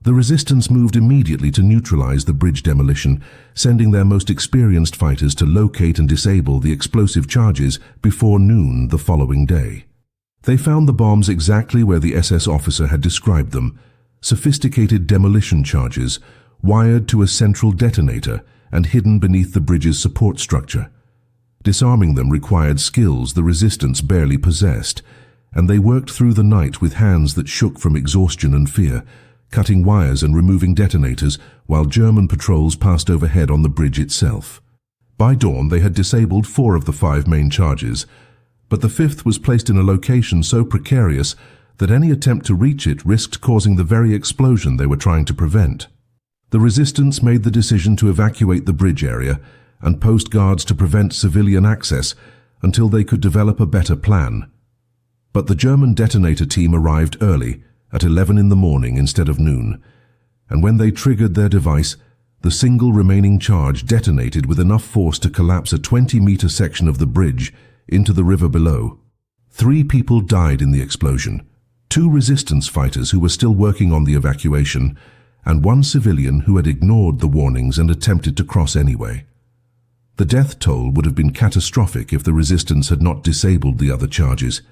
The resistance moved immediately to neutralize the bridge demolition, sending their most experienced fighters to locate and disable the explosive charges before noon the following day. They found the bombs exactly where the SS officer had described them, sophisticated demolition charges, wired to a central detonator and hidden beneath the bridge's support structure. Disarming them required skills the resistance barely possessed, and they worked through the night with hands that shook from exhaustion and fear, cutting wires and removing detonators while German patrols passed overhead on the bridge itself. By dawn they had disabled 4 of the 5 main charges, but the 5th was placed in a location so precarious that any attempt to reach it risked causing the very explosion they were trying to prevent. The resistance made the decision to evacuate the bridge area and post guards to prevent civilian access until they could develop a better plan. But the German detonator team arrived early, at 11 in the morning instead of noon, and when they triggered their device, the single remaining charge detonated with enough force to collapse a 20-meter section of the bridge into the river below. 3 people died in the explosion, 2 resistance fighters who were still working on the evacuation, and 1 civilian who had ignored the warnings and attempted to cross anyway. The death toll would have been catastrophic if the resistance had not disabled the other charges,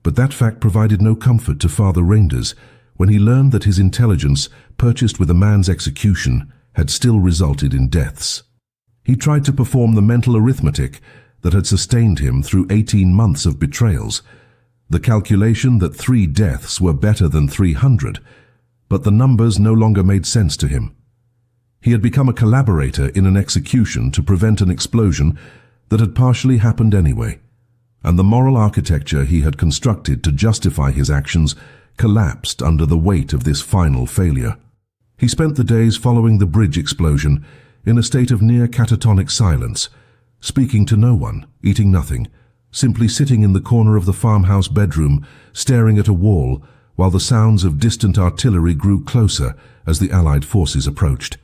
but that fact provided no comfort to Father Renders when he learned that his intelligence, purchased with a man's execution, had still resulted in deaths. He tried to perform the mental arithmetic that had sustained him through 18 months of betrayals, the calculation that 3 deaths were better than 300, but the numbers no longer made sense to him. He had become a collaborator in an execution to prevent an explosion that had partially happened anyway, and the moral architecture he had constructed to justify his actions collapsed under the weight of this final failure. He spent the days following the bridge explosion in a state of near catatonic silence, speaking to no one, eating nothing, simply sitting in the corner of the farmhouse bedroom, staring at a wall while the sounds of distant artillery grew closer as the Allied forces approached.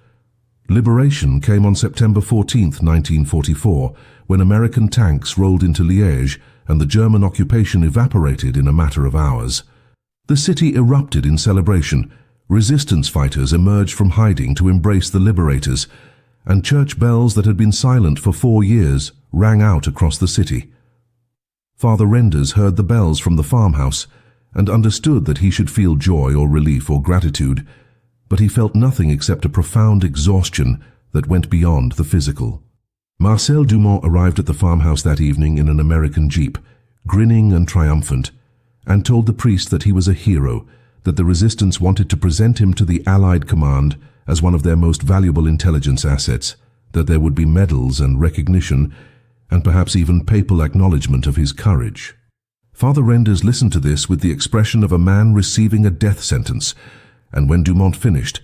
Liberation came on September 14, 1944, when American tanks rolled into Liège and the German occupation evaporated in a matter of hours. The city erupted in celebration. Resistance fighters emerged from hiding to embrace the liberators, and church bells that had been silent for 4 years rang out across the city. Father Renders heard the bells from the farmhouse and understood that he should feel joy or relief or gratitude, but he felt nothing except a profound exhaustion that went beyond the physical. Marcel Dumont arrived at the farmhouse that evening in an American jeep, grinning and triumphant, and told the priest that he was a hero, that the resistance wanted to present him to the Allied command as one of their most valuable intelligence assets, that there would be medals and recognition, and perhaps even papal acknowledgement of his courage. Father Renders listened to this with the expression of a man receiving a death sentence, and when Dumont finished,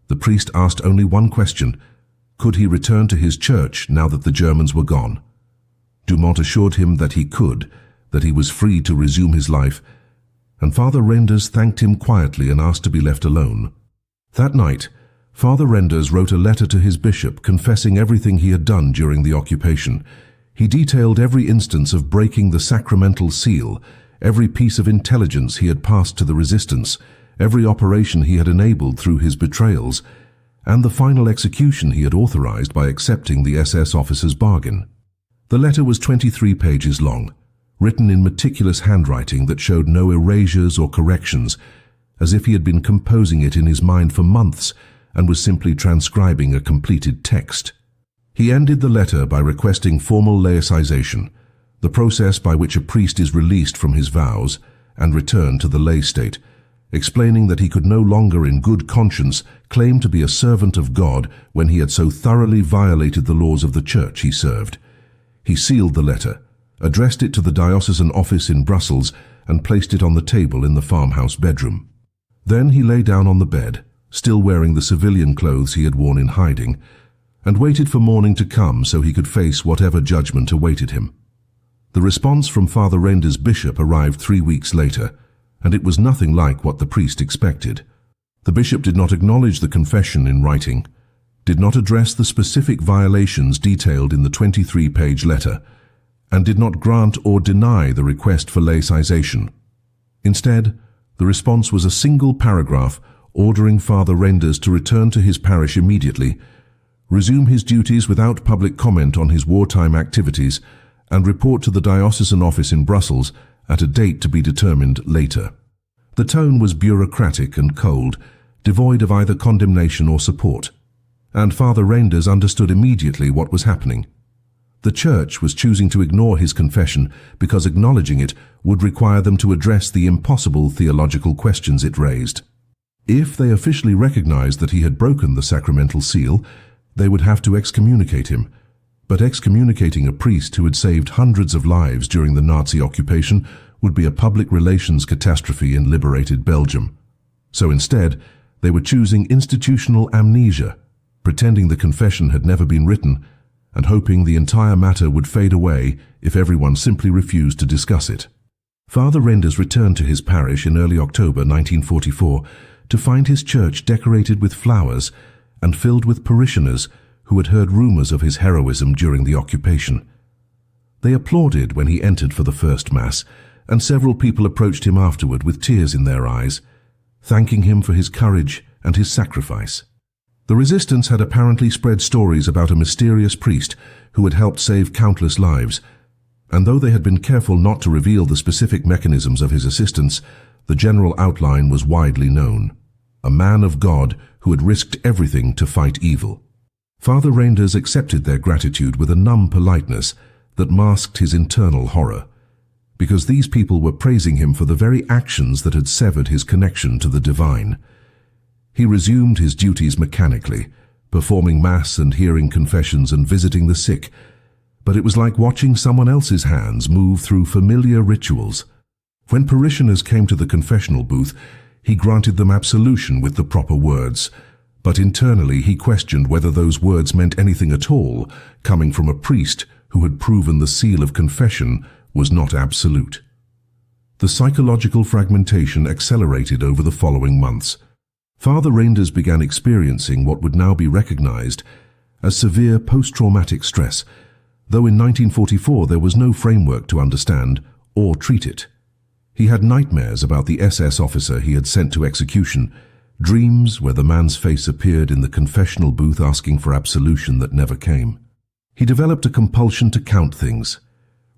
the priest asked only one question: could he return to his church now that the Germans were gone? Dumont assured him that he could, that he was free to resume his life, and Father Renders thanked him quietly and asked to be left alone. That night, Father Renders wrote a letter to his bishop confessing everything he had done during the occupation. He detailed every instance of breaking the sacramental seal, every piece of intelligence he had passed to the resistance, every operation he had enabled through his betrayals, and the final execution he had authorized by accepting the SS officer's bargain. The letter was 23 pages long, written in meticulous handwriting that showed no erasures or corrections, as if he had been composing it in his mind for months and was simply transcribing a completed text. He ended the letter by requesting formal laicization, the process by which a priest is released from his vows and returned to the lay state, explaining that he could no longer in good conscience claim to be a servant of God when he had so thoroughly violated the laws of the church he served. He sealed the letter, addressed it to the diocesan office in Brussels, and placed it on the table in the farmhouse bedroom. Then he lay down on the bed, still wearing the civilian clothes he had worn in hiding, and waited for morning to come so he could face whatever judgment awaited him. The response from Father Render's bishop arrived 3 weeks later, and it was nothing like what the priest expected. The bishop did not acknowledge the confession in writing, did not address the specific violations detailed in the 23-page letter, and did not grant or deny the request for laicization. Instead, the response was a single paragraph ordering Father Renders to return to his parish immediately, resume his duties without public comment on his wartime activities, and report to the diocesan office in Brussels at a date to be determined later. The tone was bureaucratic and cold, devoid of either condemnation or support, and Father Renders understood immediately what was happening. The Church was choosing to ignore his confession because acknowledging it would require them to address the impossible theological questions it raised. If they officially recognized that he had broken the sacramental seal, they would have to excommunicate him. But excommunicating a priest who had saved hundreds of lives during the Nazi occupation would be a public relations catastrophe in liberated Belgium. So instead, they were choosing institutional amnesia, pretending the confession had never been written, and hoping the entire matter would fade away if everyone simply refused to discuss it. Father Renders returned to his parish in early October 1944 to find his church decorated with flowers and filled with parishioners who had heard rumors of his heroism during the occupation. They applauded when he entered for the first Mass, and several people approached him afterward with tears in their eyes, thanking him for his courage and his sacrifice. The resistance had apparently spread stories about a mysterious priest who had helped save countless lives, and though they had been careful not to reveal the specific mechanisms of his assistance, the general outline was widely known. A man of God who had risked everything to fight evil. Father Renders accepted their gratitude with a numb politeness that masked his internal horror, because these people were praising him for the very actions that had severed his connection to the divine. He resumed his duties mechanically, performing Mass and hearing confessions and visiting the sick, but it was like watching someone else's hands move through familiar rituals. When parishioners came to the confessional booth, he granted them absolution with the proper words, but internally he questioned whether those words meant anything at all, coming from a priest who had proven the seal of confession was not absolute. The psychological fragmentation accelerated over the following months. Father Renders began experiencing what would now be recognized as severe post-traumatic stress, though in 1944 there was no framework to understand or treat it. He had nightmares about the SS officer he had sent to execution, dreams where the man's face appeared in the confessional booth asking for absolution that never came. He developed a compulsion to count things,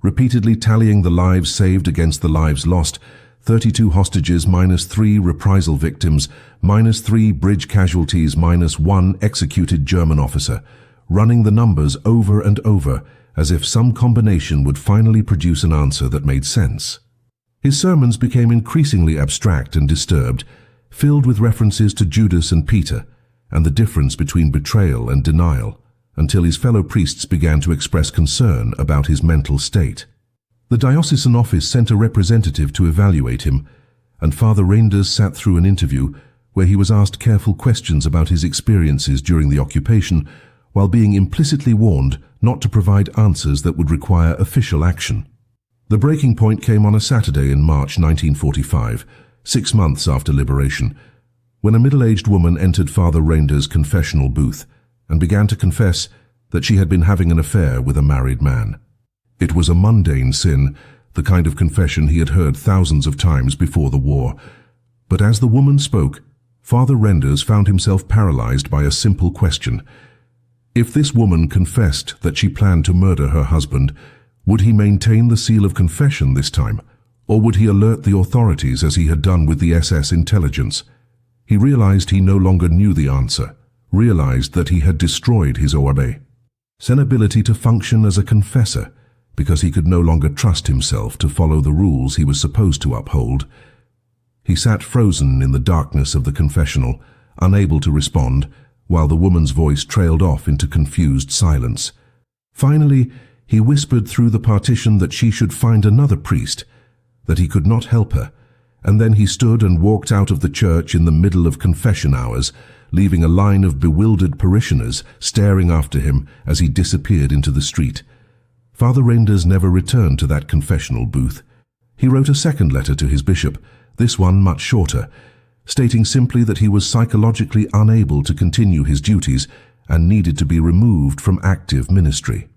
repeatedly tallying the lives saved against the lives lost, 32 hostages minus 3 reprisal victims, minus 3 bridge casualties minus 1 executed German officer, running the numbers over and over as if some combination would finally produce an answer that made sense. His sermons became increasingly abstract and disturbed, filled with references to Judas and Peter and the difference between betrayal and denial, until his fellow priests began to express concern about his mental state. The diocesan office sent a representative to evaluate him, and Father Renders sat through an interview where he was asked careful questions about his experiences during the occupation, while being implicitly warned not to provide answers that would require official action. The breaking point came on a Saturday in March 1945, 6 months after liberation, when a middle-aged woman entered Father Renders' confessional booth and began to confess that she had been having an affair with a married man. It was a mundane sin, the kind of confession he had heard thousands of times before the war. But as the woman spoke, Father Renders found himself paralyzed by a simple question. If this woman confessed that she planned to murder her husband, would he maintain the seal of confession this time, or would he alert the authorities as he had done with the SS intelligence? He realized he no longer knew the answer, realized that he had destroyed his ORB, his ability to function as a confessor, because he could no longer trust himself to follow the rules he was supposed to uphold. He sat frozen in the darkness of the confessional, unable to respond, while the woman's voice trailed off into confused silence. Finally, he whispered through the partition that she should find another priest, that he could not help her, and then he stood and walked out of the church in the middle of confession hours, leaving a line of bewildered parishioners staring after him as he disappeared into the street. Father Reinders never returned to that confessional booth. He wrote a second letter to his bishop, this one much shorter, stating simply that he was psychologically unable to continue his duties and needed to be removed from active ministry.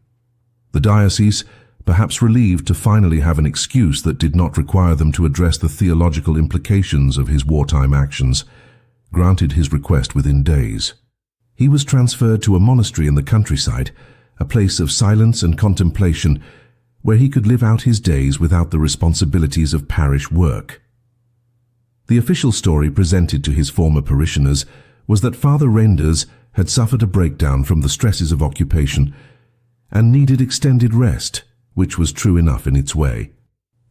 The diocese, perhaps relieved to finally have an excuse that did not require them to address the theological implications of his wartime actions, granted his request within days. He was transferred to a monastery in the countryside, a place of silence and contemplation where he could live out his days without the responsibilities of parish work. The official story presented to his former parishioners was that Father Reinders had suffered a breakdown from the stresses of occupation and needed extended rest, which was true enough in its way.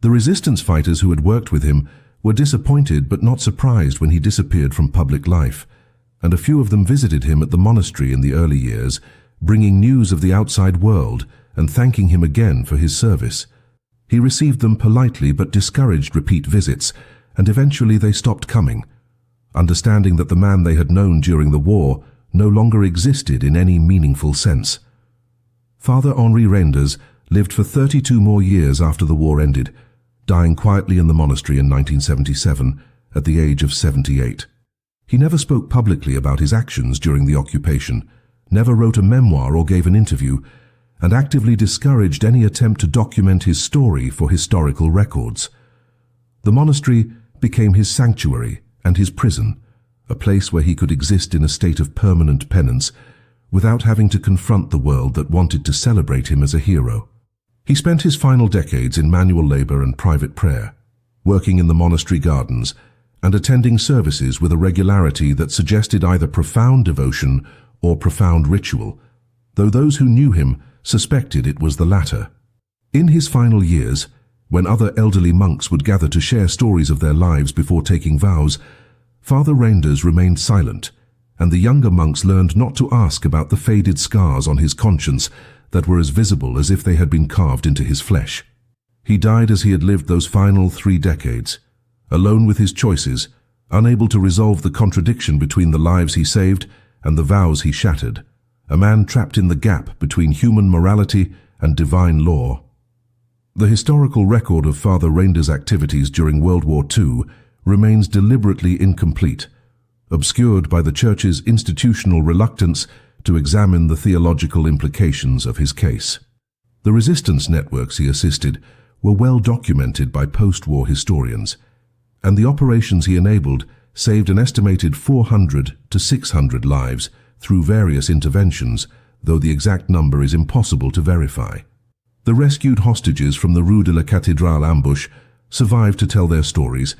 The resistance fighters who had worked with him were disappointed but not surprised when he disappeared from public life, and a few of them visited him at the monastery in the early years, bringing news of the outside world and thanking him again for his service. He received them politely but discouraged repeat visits, and eventually they stopped coming, understanding that the man they had known during the war no longer existed in any meaningful sense. Father Henri Reinders lived for 32 more years after the war ended, dying quietly in the monastery in 1977 at the age of 78. He never spoke publicly about his actions during the occupation, never wrote a memoir or gave an interview, and actively discouraged any attempt to document his story for historical records. The monastery became his sanctuary and his prison, a place where he could exist in a state of permanent penance without having to confront the world that wanted to celebrate him as a hero. He spent his final decades in manual labor and private prayer, working in the monastery gardens and attending services with a regularity that suggested either profound devotion or profound ritual, though those who knew him suspected it was the latter. In his final years, when other elderly monks would gather to share stories of their lives before taking vows, Father Reinders remained silent, and the younger monks learned not to ask about the faded scars on his conscience that were as visible as if they had been carved into his flesh. He died as he had lived those final 3 decades, alone with his choices, unable to resolve the contradiction between the lives he saved and the vows he shattered, a man trapped in the gap between human morality and divine law. The historical record of Father Reinders' activities during World War II remains deliberately incomplete, obscured by the Church's institutional reluctance to examine the theological implications of his case. The resistance networks he assisted were well documented by post-war historians, and the operations he enabled saved an estimated 400 to 600 lives through various interventions, though the exact number is impossible to verify. The rescued hostages from the Rue de la Cathédrale ambush survived to tell their stories,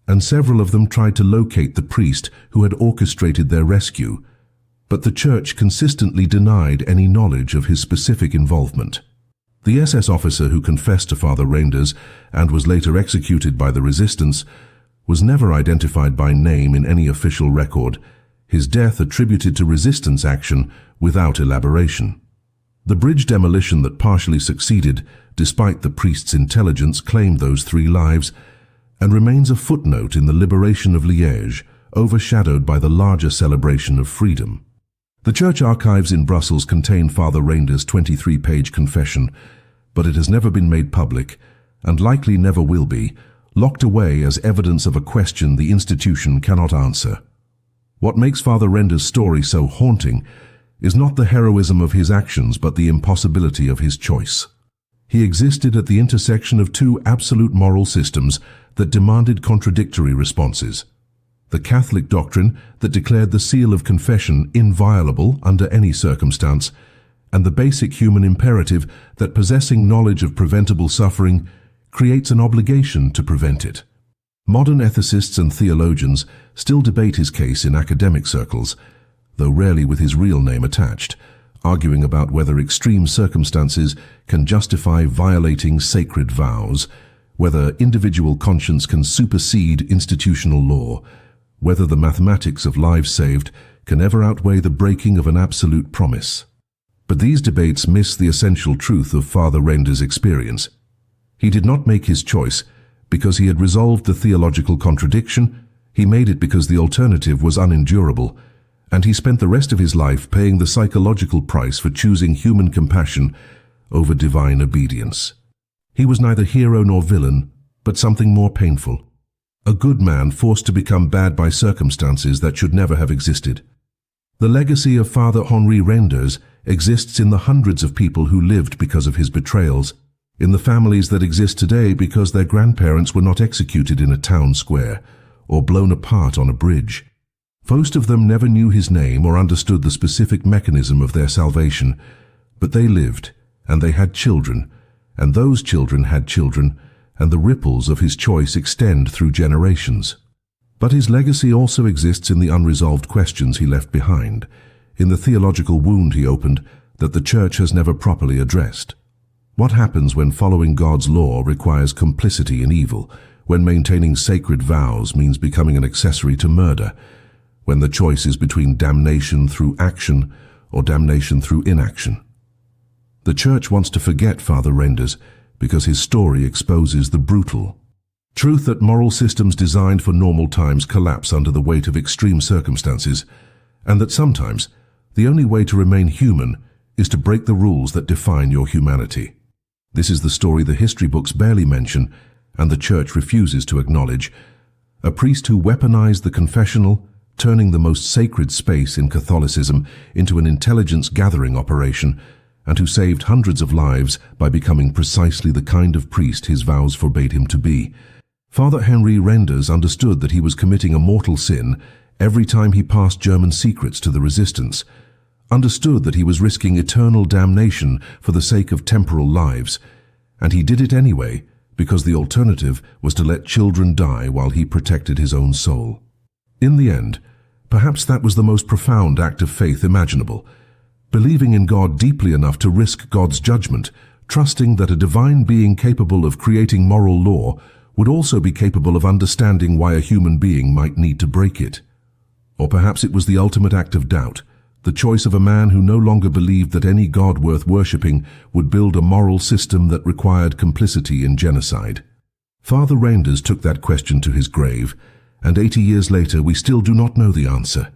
and several of them tried to locate the priest who had orchestrated their rescue, but the Church consistently denied any knowledge of his specific involvement. The SS officer who confessed to Father Reinders and was later executed by the resistance was never identified by name in any official record, his death attributed to resistance action without elaboration. The bridge demolition that partially succeeded, despite the priest's intelligence, claimed those 3 lives and remains a footnote in the liberation of Liège, overshadowed by the larger celebration of freedom. The church archives in Brussels contain Father Reinders' 23-page confession, but it has never been made public, and likely never will be, locked away as evidence of a question the institution cannot answer. What makes Father Reinders' story so haunting is not the heroism of his actions but the impossibility of his choice. He existed at the intersection of 2 absolute moral systems that demanded contradictory responses: the Catholic doctrine that declared the seal of confession inviolable under any circumstance, and the basic human imperative that possessing knowledge of preventable suffering creates an obligation to prevent it. Modern ethicists and theologians still debate his case in academic circles, though rarely with his real name attached, arguing about whether extreme circumstances can justify violating sacred vows, whether individual conscience can supersede institutional law, whether the mathematics of lives saved can ever outweigh the breaking of an absolute promise. But these debates miss the essential truth of Father Render's experience. He did not make his choice because he had resolved the theological contradiction. He made it because the alternative was unendurable, and he spent the rest of his life paying the psychological price for choosing human compassion over divine obedience. He was neither hero nor villain, but something more painful. A good man forced to become bad by circumstances that should never have existed. The legacy of Father Henri Renders exists in the hundreds of people who lived because of his betrayals, in the families that exist today because their grandparents were not executed in a town square or blown apart on a bridge. Most of them never knew his name or understood the specific mechanism of their salvation, but they lived, and they had children, and those children had children, and the ripples of his choice extend through generations. But his legacy also exists in the unresolved questions he left behind, in the theological wound he opened that the Church has never properly addressed. What happens when following God's law requires complicity in evil, when maintaining sacred vows means becoming an accessory to murder, when the choice is between damnation through action or damnation through inaction? The Church wants to forget Father Renders because his story exposes the brutal truth that moral systems designed for normal times collapse under the weight of extreme circumstances, and that sometimes the only way to remain human is to break the rules that define your humanity. This is the story the history books barely mention and the Church refuses to acknowledge. A priest who weaponized the confessional, turning the most sacred space in Catholicism into an intelligence-gathering operation, and who saved hundreds of lives by becoming precisely the kind of priest his vows forbade him to be. Father Henri Renders understood that he was committing a mortal sin every time he passed German secrets to the resistance, understood that he was risking eternal damnation for the sake of temporal lives, and he did it anyway because the alternative was to let children die while he protected his own soul. In the end, perhaps that was the most profound act of faith imaginable, believing in God deeply enough to risk God's judgment, trusting that a divine being capable of creating moral law would also be capable of understanding why a human being might need to break it. Or perhaps it was the ultimate act of doubt, the choice of a man who no longer believed that any God worth worshipping would build a moral system that required complicity in genocide. Father Renders took that question to his grave, and 80 years later we still do not know the answer.